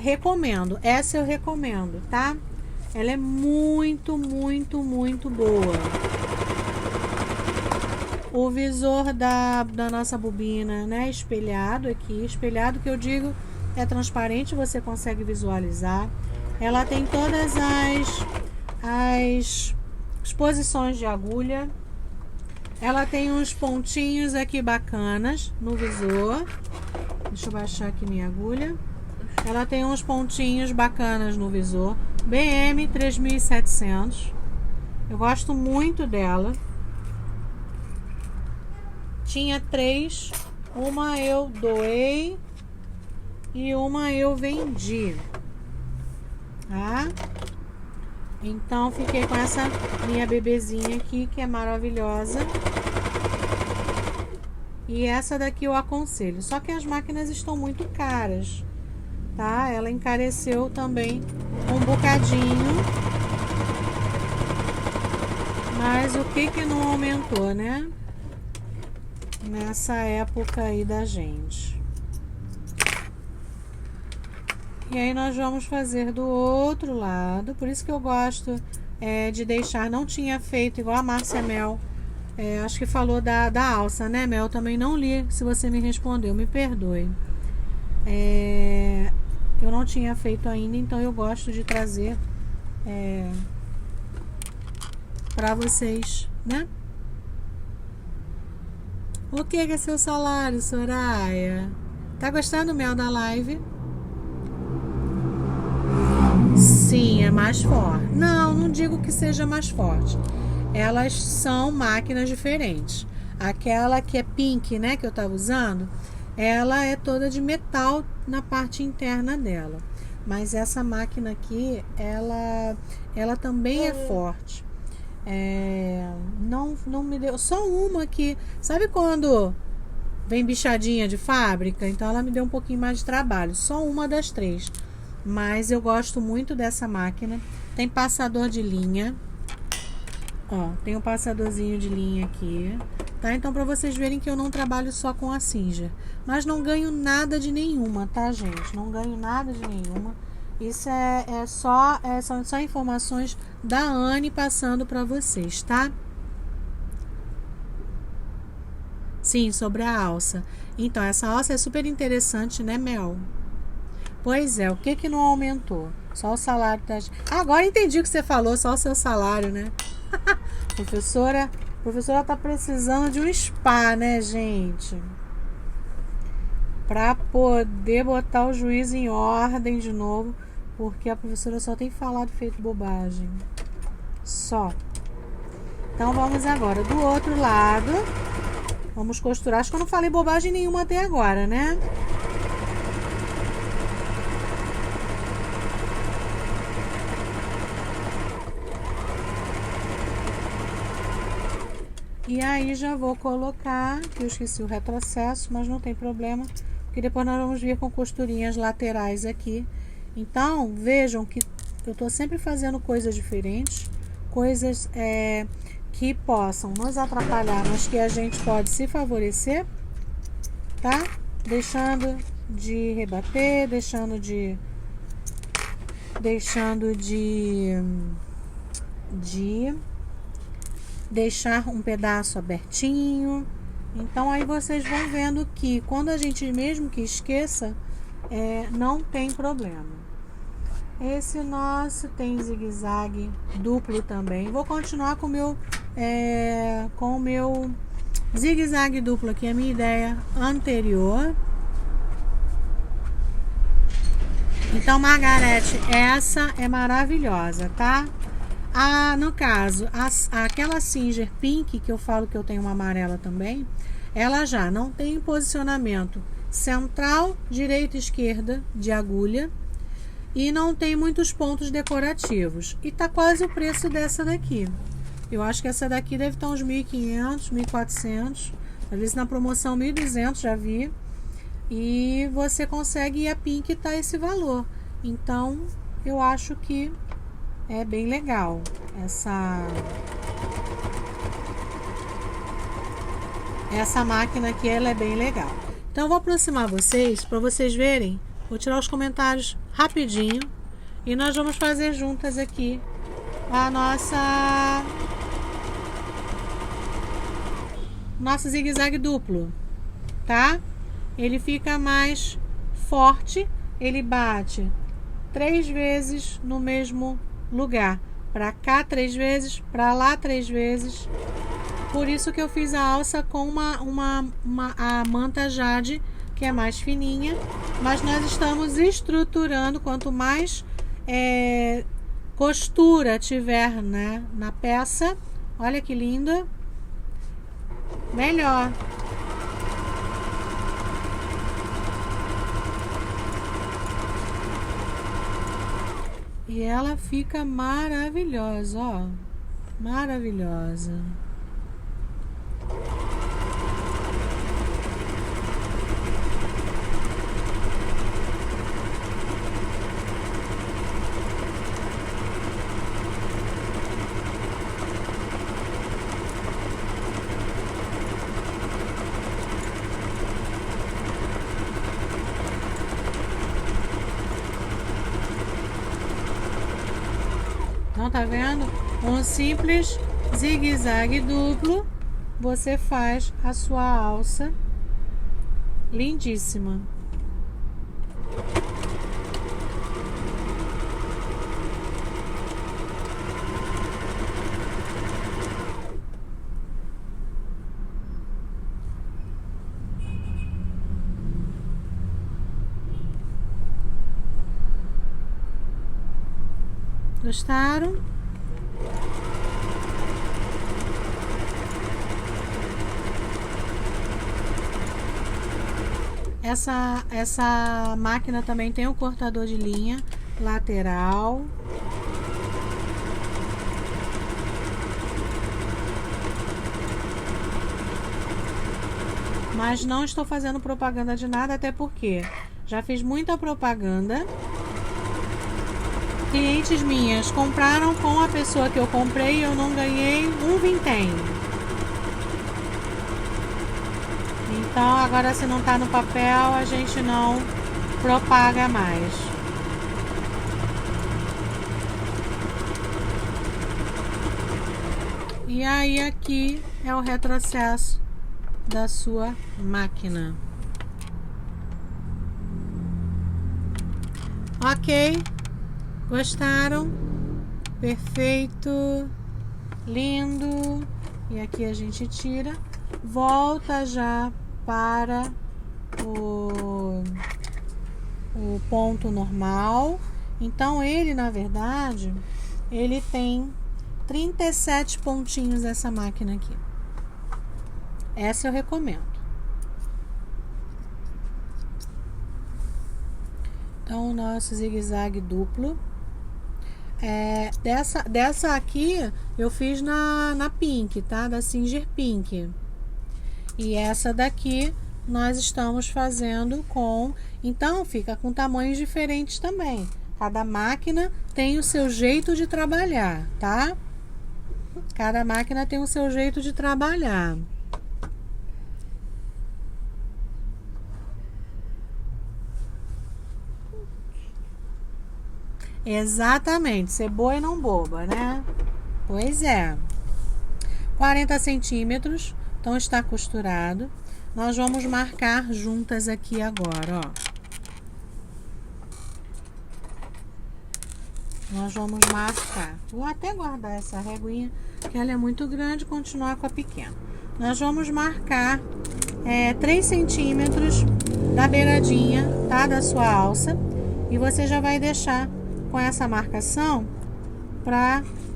recomendo. Essa eu recomendo, tá? Ela é muito, muito, muito boa. O visor da nossa bobina, né, espelhado aqui. Espelhado que eu digo é transparente, você consegue visualizar. Ela tem todas as posições de agulha. Ela tem uns pontinhos aqui bacanas no visor. Deixa eu baixar aqui minha agulha. Ela tem uns pontinhos bacanas no visor. BM 3700. Eu gosto muito dela. Tinha 3. Uma eu doei e uma eu vendi. Tá? Então fiquei com essa minha bebezinha aqui, que é maravilhosa. E essa daqui eu aconselho. Só que as máquinas estão muito caras, tá? Ela encareceu também um bocadinho. Mas o que não aumentou, né? Nessa época aí da gente. E aí nós vamos fazer do outro lado. Por isso que eu gosto de deixar. Não tinha feito igual a Márcia Mel. Acho que falou da alça, né, Mel? Eu também não li. Se você me respondeu, me perdoe. Eu não tinha feito ainda, então eu gosto de trazer para vocês, né? O que é seu salário, Soraya? Tá gostando, Mel, da live? Sim, é mais forte. Não digo que seja mais forte. Elas são máquinas diferentes. Aquela que é pink, né, que eu tava usando, ela é toda de metal na parte interna dela. Mas essa máquina aqui, ela também é forte. Não me deu. Só uma que. Sabe quando vem bichadinha de fábrica? Então ela me deu um pouquinho mais de trabalho. Só uma das 3. Mas eu gosto muito dessa máquina. Tem passador de linha. Ó, tem um passadorzinho de linha aqui. Tá? Então, pra vocês verem que eu não trabalho só com a Singer. Mas não ganho nada de nenhuma, tá, gente? Não ganho nada de nenhuma. Isso são só informações da Anne passando pra vocês, tá? Sim, sobre a alça. Então, essa alça é super interessante, né, Mel? Pois é, o que não aumentou? Só o salário das... agora entendi o que você falou, só o seu salário, né? Professora tá precisando de um spa, né, gente? Pra poder botar o juízo em ordem de novo, porque a professora só tem falado e feito bobagem. Só. Então vamos agora do outro lado. Vamos costurar. Acho que eu não falei bobagem nenhuma até agora, né? E aí já vou colocar, que eu esqueci o retrocesso, mas não tem problema, porque depois nós vamos vir com costurinhas laterais aqui. Então, vejam que eu tô sempre fazendo coisas diferentes, coisas que possam nos atrapalhar, mas que a gente pode se favorecer, tá? Deixando de rebater, deixando de deixar um pedaço abertinho. Então aí vocês vão vendo que quando a gente mesmo que esqueça, não tem problema. Esse nosso tem zigue-zague duplo também. Vou continuar com o meu zigue-zague duplo aqui, a minha ideia anterior. Então, Margarete, essa é maravilhosa, tá? No caso, aquela Singer Pink, que eu falo que eu tenho uma amarela também, ela já não tem posicionamento central, direita e esquerda de agulha e não tem muitos pontos decorativos. E tá quase o preço dessa daqui. Eu acho que essa daqui deve estar uns 1.500, 1.400, às vezes na promoção 1.200, já vi. E você consegue, e a Pink tá esse valor. Então, eu acho que é bem legal essa máquina aqui, ela é bem legal. Então eu vou aproximar vocês para vocês verem. Vou tirar os comentários rapidinho e nós vamos fazer juntas aqui a nosso zigue-zague duplo, tá? Ele fica mais forte, ele bate 3 vezes no mesmo lugar, para cá 3 vezes, para lá 3 vezes. Por isso que eu fiz a alça com a manta jade, que é mais fininha, mas nós estamos estruturando. Quanto mais costura tiver, né, na peça, olha que linda, melhor. E ela fica maravilhosa, ó. Maravilhosa. Não tá vendo? Um simples zigue-zague duplo, você faz a sua alça lindíssima. Gostaram? Essa máquina também tem um cortador de linha lateral. Mas não estou fazendo propaganda de nada, até porque já fiz muita propaganda. Clientes minhas compraram com a pessoa que eu comprei e eu não ganhei um vintém. Então agora, se não tá no papel, a gente não propaga mais. E aí aqui é o retrocesso da sua máquina. Ok? Gostaram? Perfeito, lindo. E aqui a gente tira, volta já para o ponto normal. Então ele, na verdade, ele tem 37 pontinhos, essa máquina aqui. essa eu recomendo. Então, o nosso zigue-zague duplo. Dessa aqui eu fiz na Pink, tá? Da Singer Pink. E essa daqui nós estamos fazendo com... Então, fica com tamanhos diferentes também. Cada máquina tem o seu jeito de trabalhar, tá? Cada máquina tem o seu jeito de trabalhar. Exatamente, ser boa e não boba, né? Pois é. 40 centímetros, então está costurado. Nós vamos marcar juntas aqui agora, ó. Nós vamos marcar. Vou até guardar essa reguinha, que ela é muito grande, e continuar com a pequena. Nós vamos marcar 3 centímetros da beiradinha, tá? Da sua alça. E você já vai deixar com essa marcação,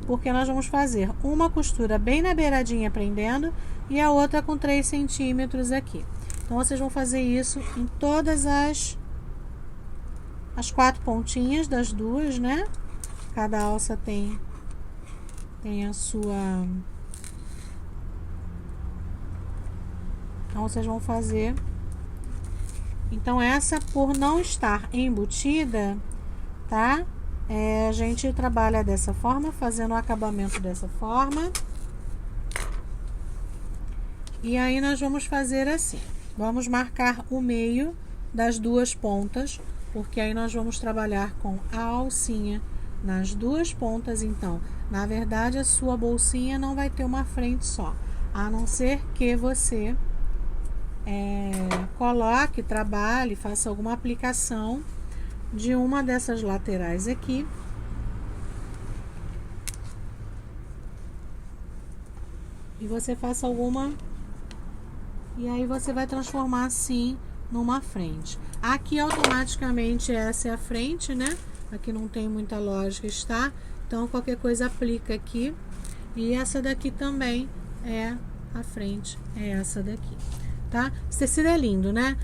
porque nós vamos fazer uma costura bem na beiradinha prendendo e a outra com 3 centímetros aqui. Então, vocês vão fazer isso em todas as 4 pontinhas das duas, né? Cada alça tem a sua... Então, vocês vão fazer... Então, essa, por não estar embutida, tá? A gente trabalha dessa forma, fazendo o acabamento dessa forma. E aí, nós vamos fazer assim. Vamos marcar o meio das duas pontas, porque aí nós vamos trabalhar com a alcinha nas duas pontas. Então, na verdade, a sua bolsinha não vai ter uma frente só, a não ser que você coloque, trabalhe, faça alguma aplicação de uma dessas laterais aqui. E você faça alguma... E aí você vai transformar assim numa frente. Aqui automaticamente essa é a frente, né? Aqui não tem muita lógica, está? Então qualquer coisa aplica aqui. E essa daqui também é a frente, é essa daqui, tá? Esse tecido é lindo, né?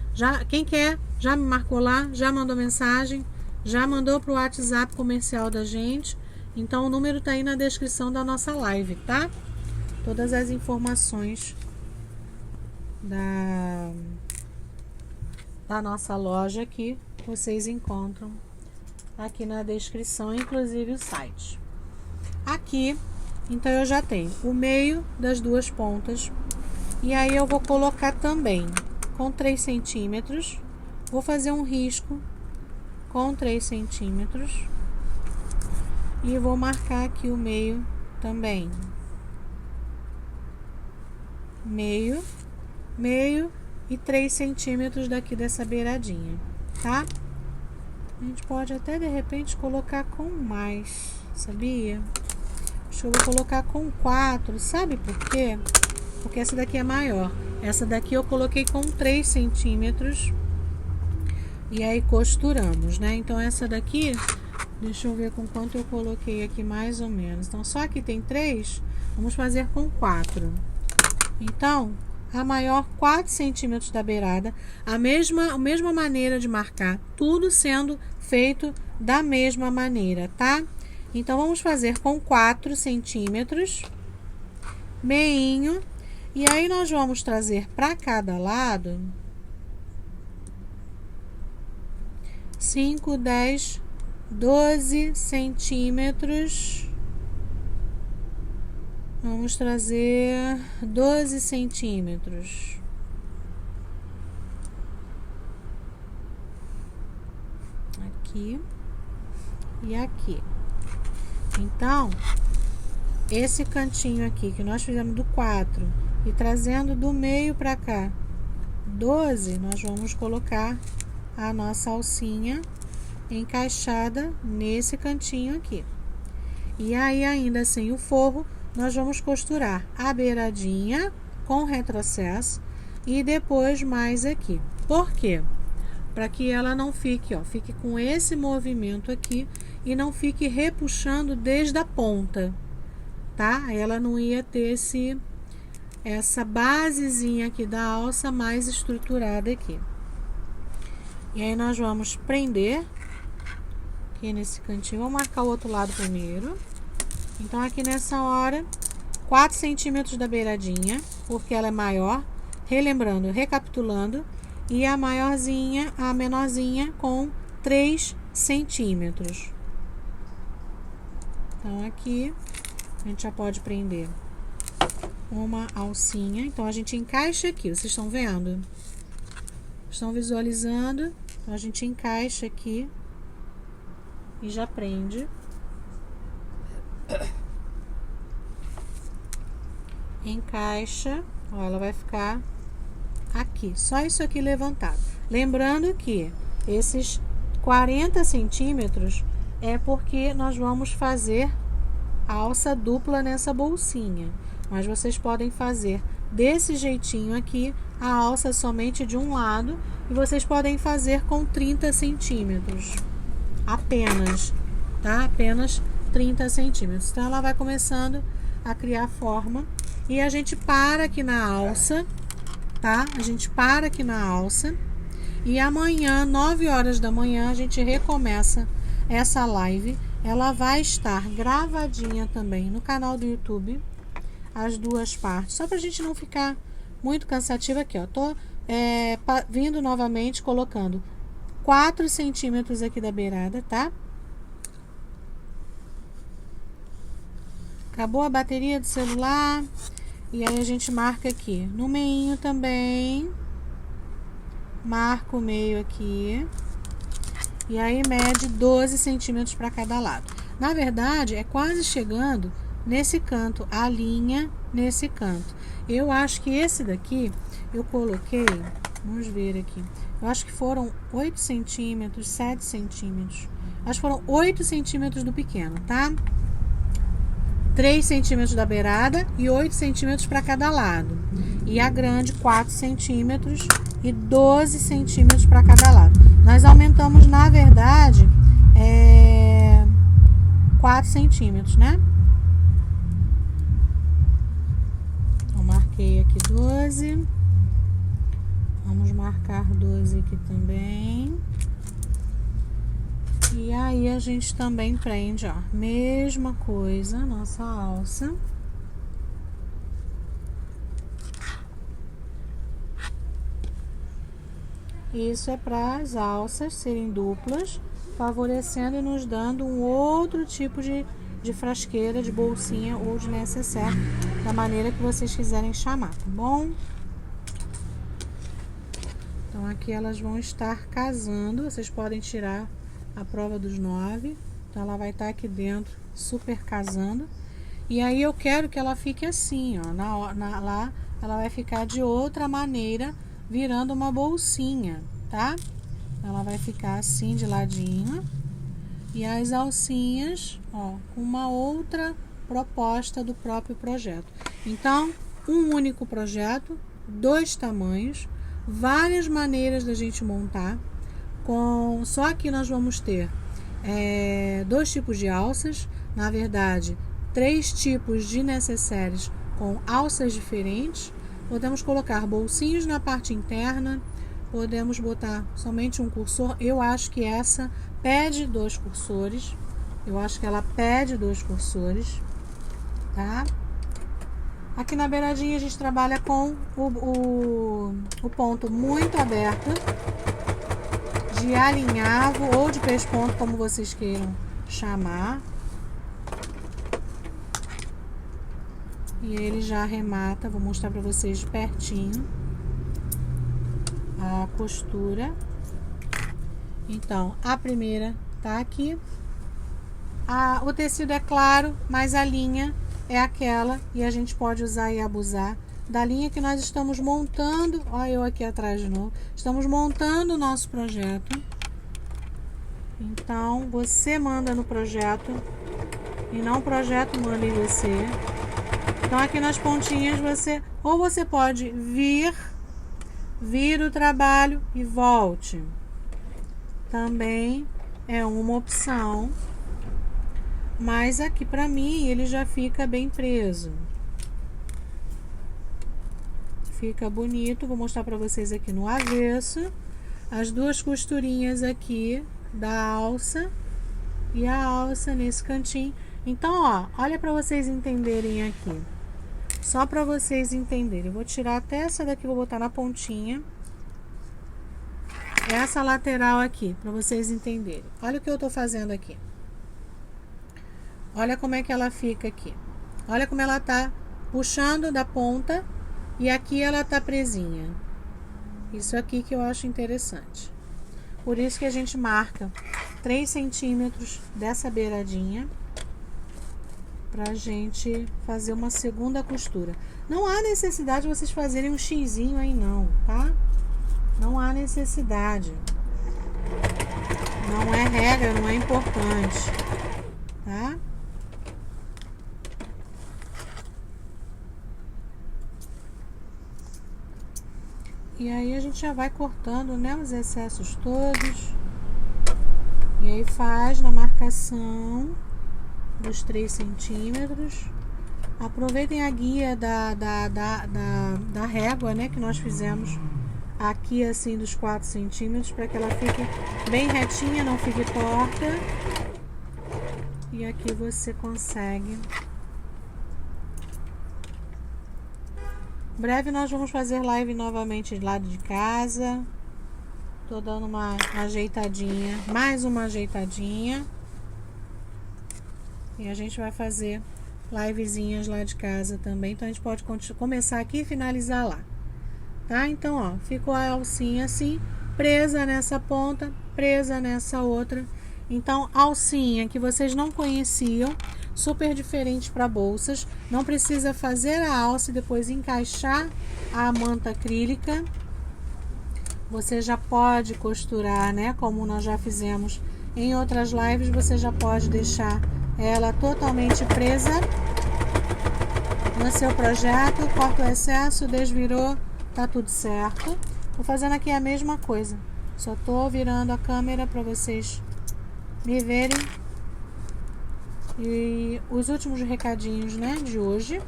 Quem quer, já me marcou lá, já mandou mensagem, já mandou pro WhatsApp comercial da gente. Então o número tá aí na descrição da nossa live, tá? Todas as informações da nossa loja aqui vocês encontram aqui na descrição, inclusive o site. Aqui, então eu já tenho o meio das duas pontas. E aí eu vou colocar também com 3 centímetros. Vou fazer um risco com 3 centímetros. E vou marcar aqui o meio também. Meio e 3 centímetros daqui dessa beiradinha, tá? A gente pode até de repente colocar com mais, sabia? Acho que eu vou colocar com 4, sabe por quê? Porque essa daqui é maior. Essa daqui eu coloquei com 3 centímetros. E aí costuramos, né? Então essa daqui, deixa eu ver com quanto eu coloquei aqui mais ou menos. Então só aqui tem 3, vamos fazer com 4. Então, a maior 4 centímetros da beirada, a mesma maneira de marcar, tudo sendo feito da mesma maneira, tá? Então, vamos fazer com 4 centímetros, meinho, e aí nós vamos trazer para cada lado 5, 10, 12 centímetros. Vamos trazer 12 centímetros. Aqui e aqui. Então, esse cantinho aqui que nós fizemos do 4 e trazendo do meio para cá 12, nós vamos colocar a nossa alcinha encaixada nesse cantinho aqui. E aí, ainda sem o forro, nós vamos costurar a beiradinha com retrocesso e depois mais aqui. Por quê? Para que ela não fique, ó, fique com esse movimento aqui e não fique repuxando desde a ponta, tá? Ela não ia ter essa basezinha aqui da alça mais estruturada aqui. E aí nós vamos prender aqui nesse cantinho. Vou marcar o outro lado primeiro. Então aqui nessa hora, 4 centímetros da beiradinha, porque ela é maior. Relembrando, recapitulando. E a maiorzinha, a menorzinha com 3 centímetros. Então aqui a gente já pode prender uma alcinha. Então a gente encaixa aqui, vocês estão vendo? Estão visualizando? Então a gente encaixa aqui e já prende. Encaixa, ó, ela vai ficar aqui, só isso aqui levantado. Lembrando que esses 40 centímetros é porque nós vamos fazer a alça dupla nessa bolsinha. Mas vocês podem fazer desse jeitinho aqui, a alça somente de um lado, e vocês podem fazer com 30 centímetros. Apenas, tá? Apenas 30 centímetros. Então ela vai começando a criar forma. E a gente para aqui na alça, tá? A gente para aqui na alça. E amanhã, 9 horas da manhã, a gente recomeça essa live. Ela vai estar gravadinha também no canal do YouTube, as duas partes. Só pra gente não ficar muito cansativa aqui, ó. Tô vindo novamente, colocando 4 centímetros aqui da beirada, tá? Acabou a bateria do celular. E aí a gente marca aqui no meinho também. Marca o meio aqui. E aí mede 12 centímetros para cada lado. Na verdade, é quase chegando nesse canto, a linha nesse canto. Eu acho que esse daqui eu coloquei, vamos ver aqui. Eu acho que foram 8 centímetros, 7 centímetros. Acho que foram 8 centímetros do pequeno, tá? 3 centímetros da beirada e 8 centímetros para cada lado. E a grande, 4 centímetros e 12 centímetros para cada lado. Nós aumentamos, na verdade, 4 centímetros, né? Então, marquei aqui 12. Vamos marcar 12 aqui também. E aí a gente também prende, ó, mesma coisa, nossa alça. Isso é para as alças serem duplas, favorecendo e nos dando um outro tipo de frasqueira, de bolsinha ou de necessaire, da maneira que vocês quiserem chamar, tá bom? Então aqui elas vão estar casando, vocês podem tirar a prova dos 9, então ela vai estar aqui dentro super casando. E aí eu quero que ela fique assim, ó, lá ela vai ficar de outra maneira, virando uma bolsinha, tá? Ela vai ficar assim de ladinho. E as alcinhas, ó, com uma outra proposta do próprio projeto. Então, um único projeto, 2 tamanhos, várias maneiras da gente montar. Só aqui nós vamos ter 2 tipos de alças, na verdade 3 tipos de necessaires com alças diferentes. Podemos colocar bolsinhos na parte interna, podemos botar somente um cursor. Eu acho que essa pede 2 cursores, eu acho que ela pede 2 cursores, tá? Aqui na beiradinha a gente trabalha com o ponto muito aberto, de alinhavo ou de pesponto, como vocês queiram chamar. E ele já arremata, vou mostrar para vocês de pertinho a costura. Então, a primeira tá aqui. O tecido é claro, mas a linha é aquela, e a gente pode usar e abusar da linha que nós estamos montando. Olha eu aqui atrás de novo. Estamos montando o nosso projeto. Então, você manda no projeto e não o projeto manda em você. Então, aqui nas pontinhas você pode vir o trabalho e volte. Também é uma opção. Mas aqui pra mim ele já fica bem preso. Fica bonito. Vou mostrar para vocês aqui no avesso. As duas costurinhas aqui da alça e a alça nesse cantinho. Então, ó, olha para vocês entenderem aqui. Só para vocês entenderem. Eu vou tirar até essa daqui, vou botar na pontinha. Essa lateral aqui, para vocês entenderem. Olha o que eu tô fazendo aqui. Olha como é que ela fica aqui. Olha como ela tá puxando da ponta e aqui ela tá presinha. Isso aqui que eu acho interessante. Por isso que a gente marca 3 centímetros dessa beiradinha pra gente fazer uma segunda costura. Não há necessidade de vocês fazerem um xizinho aí não, tá? Não há necessidade. Não é regra, não é importante, tá? E aí a gente já vai cortando, né, os excessos todos. E aí faz na marcação dos 3 centímetros. Aproveitem a guia da régua, né, que nós fizemos aqui assim dos 4 centímetros, para que ela fique bem retinha, não fique torta. E aqui você consegue. Em breve nós vamos fazer live novamente lá de casa. Tô dando uma ajeitadinha, mais uma ajeitadinha. E a gente vai fazer livezinhas lá de casa também. Então a gente pode começar aqui e finalizar lá. Tá? Então, ó, ficou a alcinha assim, presa nessa ponta, presa nessa outra. Então, alcinha que vocês não conheciam, super diferente para bolsas. Não precisa fazer a alça e depois encaixar a manta acrílica. Você já pode costurar, né? Como nós já fizemos em outras lives, você já pode deixar ela totalmente presa no seu projeto. Corta o excesso, desvirou, tá tudo certo. Tô fazendo aqui a mesma coisa. Só tô virando a câmera para vocês me verem. E os últimos recadinhos, né, de hoje.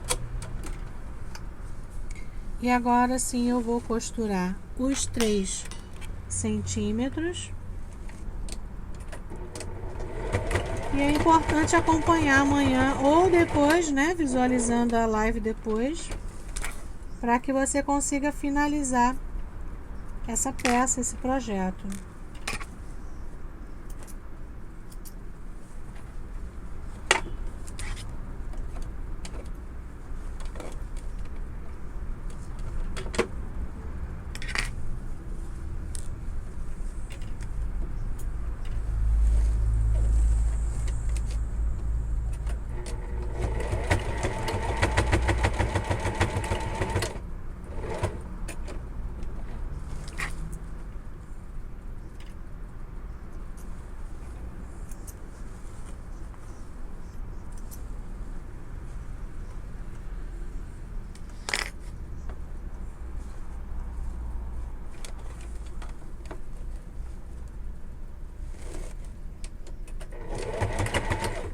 E agora sim eu vou costurar os 3 centímetros. E é importante acompanhar amanhã ou depois, né, visualizando a live depois, para que você consiga finalizar essa peça, esse projeto.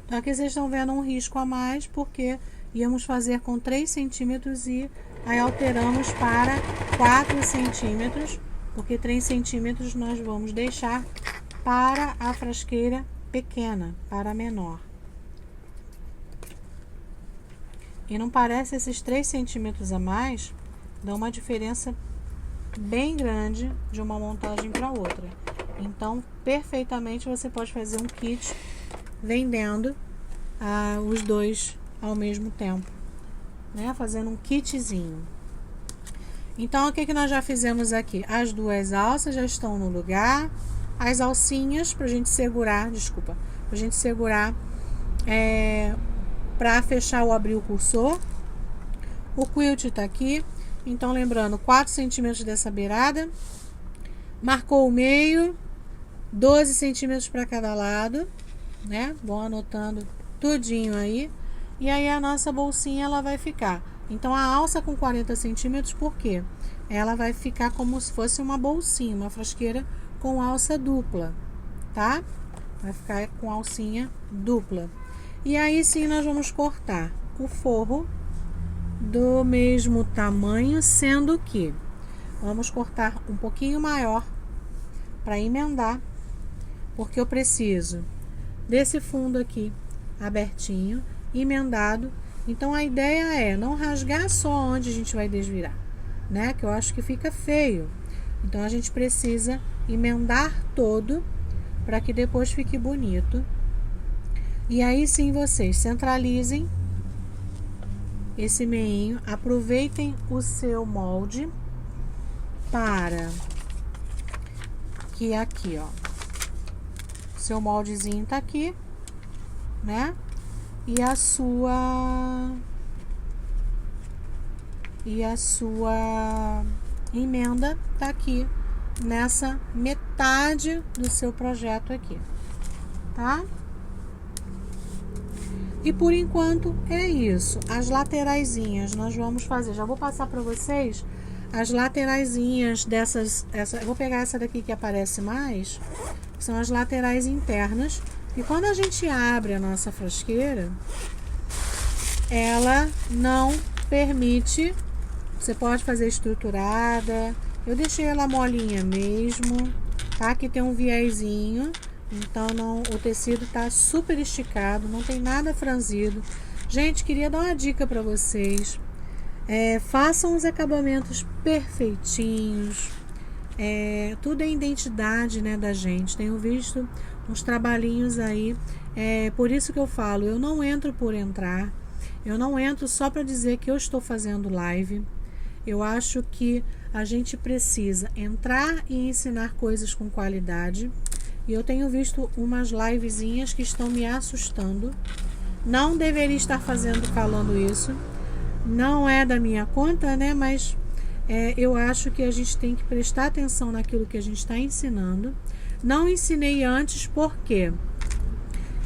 Então aqui vocês estão vendo um risco a mais, porque íamos fazer com 3 centímetros e aí alteramos para 4 centímetros, porque 3 centímetros nós vamos deixar para a frasqueira pequena, para a menor. E não parece, esses 3 centímetros a mais dão uma diferença bem grande de uma montagem para outra. Então, perfeitamente você pode fazer um kit vendendo os dois ao mesmo tempo, né? Fazendo um kitzinho. Então, o que nós já fizemos aqui? As duas alças já estão no lugar. As alcinhas pra gente segurar, pra gente segurar para fechar ou abrir o cursor. O quilt tá aqui. Então, lembrando, 4 centímetros dessa beirada. Marcou o meio, 12 centímetros para cada lado, né? Vão anotando tudinho aí. E aí a nossa bolsinha ela vai ficar. Então a alça com 40 centímetros, por quê? Ela vai ficar como se fosse uma bolsinha, uma frasqueira com alça dupla, tá? Vai ficar com alcinha dupla. E aí sim nós vamos cortar o forro do mesmo tamanho, sendo que vamos cortar um pouquinho maior para emendar, porque eu preciso desse fundo aqui abertinho, emendado. Então a ideia é não rasgar só onde a gente vai desvirar, né? Que eu acho que fica feio. Então a gente precisa emendar todo para que depois fique bonito. E aí sim vocês centralizem esse meinho, aproveitem o seu molde para que aqui, ó, seu moldezinho tá aqui, né? E a sua emenda tá aqui nessa metade do seu projeto aqui, tá? E por enquanto é isso. As lateraisinhas nós vamos fazer. Já vou passar para vocês as lateraisinhas dessas. Eu vou pegar essa daqui que aparece mais. São as laterais internas. E quando a gente abre a nossa frasqueira, ela não permite. Você pode fazer estruturada. Eu deixei ela molinha mesmo, tá? Aqui tem um viezinho. Então o tecido tá super esticado, não tem nada franzido. Gente, queria dar uma dica para vocês. Façam os acabamentos perfeitinhos. Tudo é identidade, né, da gente. Tenho visto uns trabalhinhos aí. Por isso que eu falo, eu não entro por entrar. Eu não entro só para dizer que eu estou fazendo live. Eu acho que a gente precisa entrar e ensinar coisas com qualidade. E eu tenho visto umas livezinhas que estão me assustando. Não deveria estar falando isso. Não é da minha conta, né? Mas eu acho que a gente tem que prestar atenção naquilo que a gente está ensinando. Não ensinei antes porque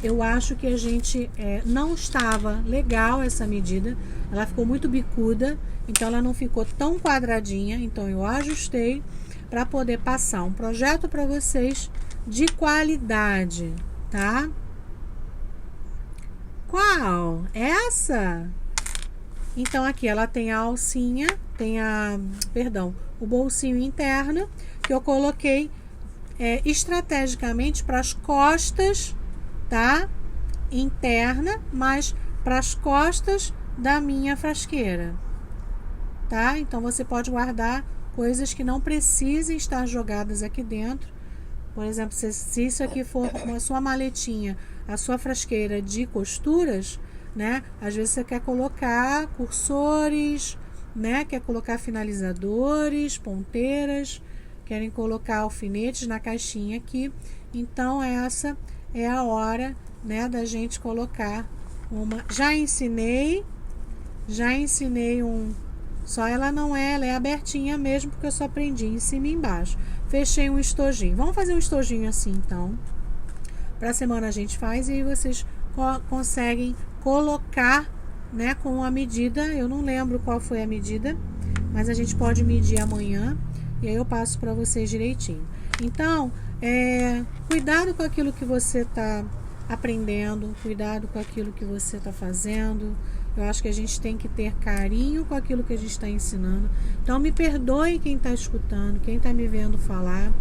eu acho que a gente não estava legal essa medida. Ela ficou muito bicuda, então ela não ficou tão quadradinha. Então eu ajustei para poder passar um projeto para vocês de qualidade, tá? Qual? Essa? Então aqui ela tem a alcinha, tem o bolsinho interno que eu coloquei estrategicamente para as costas, tá? Interna, mas para as costas da minha frasqueira, tá? Então você pode guardar coisas que não precisem estar jogadas aqui dentro. Por exemplo, se isso aqui for a sua maletinha, a sua frasqueira de costuras, né? Às vezes você quer colocar cursores, né? Quer colocar finalizadores, ponteiras, querem colocar alfinetes na caixinha aqui. Então essa é a hora, né, da gente colocar uma. Já ensinei só ela é abertinha mesmo, porque eu só prendi em cima e embaixo. Fechei um estojinho. Vamos fazer um estojinho assim, então. Pra semana a gente faz e aí vocês conseguem colocar, né, com a medida. Eu não lembro qual foi a medida, mas a gente pode medir amanhã e aí eu passo para vocês direitinho. Então, cuidado com aquilo que você tá aprendendo, cuidado com aquilo que você tá fazendo. Eu acho que a gente tem que ter carinho com aquilo que a gente está ensinando. Então me perdoe quem está escutando, quem está me vendo falar.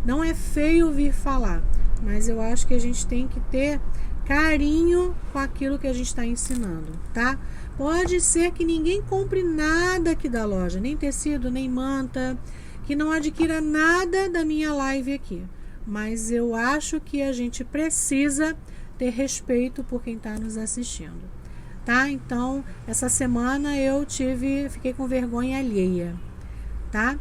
Não é feio vir falar, mas eu acho que a gente tem que ter carinho com aquilo que a gente está ensinando, tá? Pode ser que ninguém compre nada aqui da loja, nem tecido, nem manta, que não adquira nada da minha live aqui. Mas eu acho que a gente precisa ter respeito por quem está nos assistindo, tá? Então, essa semana eu fiquei com vergonha alheia, tá?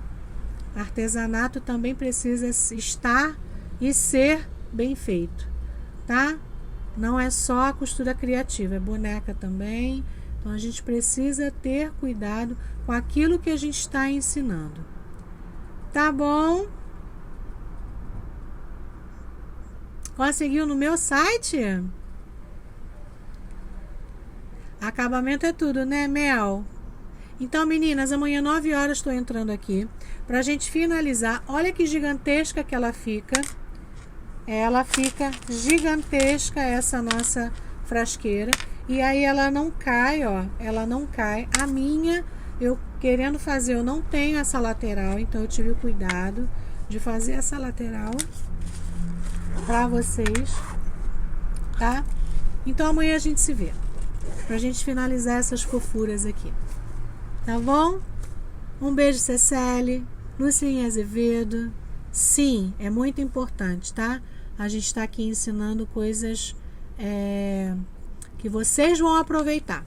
Artesanato também precisa estar e ser bem feito, tá? Não é só a costura criativa, é boneca também. Então, a gente precisa ter cuidado com aquilo que a gente está ensinando, tá bom? Conseguiu no meu site? Acabamento é tudo, né, Mel? Então, meninas, amanhã 9 horas estou entrando aqui pra gente finalizar. Olha que gigantesca que ela fica. Ela fica gigantesca, essa nossa frasqueira. E aí ela não cai, ó. Ela não cai. A minha, eu querendo fazer, eu não tenho essa lateral, então eu tive o cuidado de fazer essa lateral pra vocês, tá? Então amanhã a gente se vê, pra gente finalizar essas fofuras aqui, tá bom? Um beijo, Cecília, Lucinha Azevedo. Sim, é muito importante, tá? A gente tá aqui ensinando coisas que vocês vão aproveitar,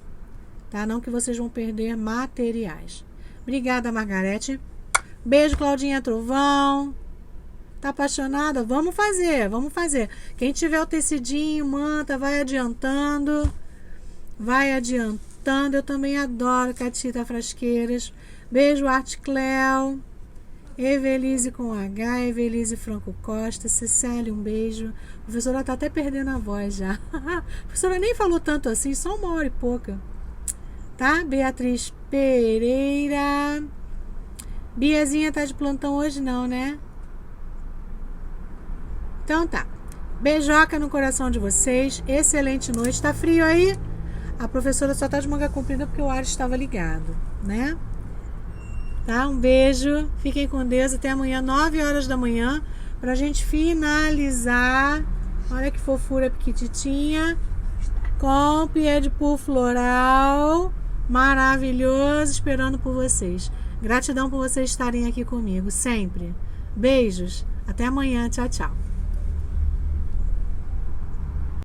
tá? Não que vocês vão perder materiais. Obrigada, Margarete. Beijo, Claudinha Trovão. Tá apaixonada? Vamos fazer, vamos fazer. Quem tiver o tecidinho, manta, vai adiantando. Vai adiantando. Eu também adoro Catita Frasqueiras. Beijo, Arte Cleo. Evelise com H, Evelise Franco Costa. Cecília, um beijo. A professora tá até perdendo a voz já. A professora nem falou tanto assim, só 1h e pouca. Tá? Beatriz Pereira. Biazinha tá de plantão hoje não, né? Então tá. Beijoca no coração de vocês. Excelente noite. Tá frio aí? A professora só tá de manga comprida porque o ar estava ligado, né? Tá? Um beijo. Fiquem com Deus. Até amanhã, 9h da manhã, pra gente finalizar. Olha que fofura piquititinha. Com pied de pull floral. Maravilhoso. Esperando por vocês. Gratidão por vocês estarem aqui comigo. Sempre. Beijos. Até amanhã. Tchau, tchau.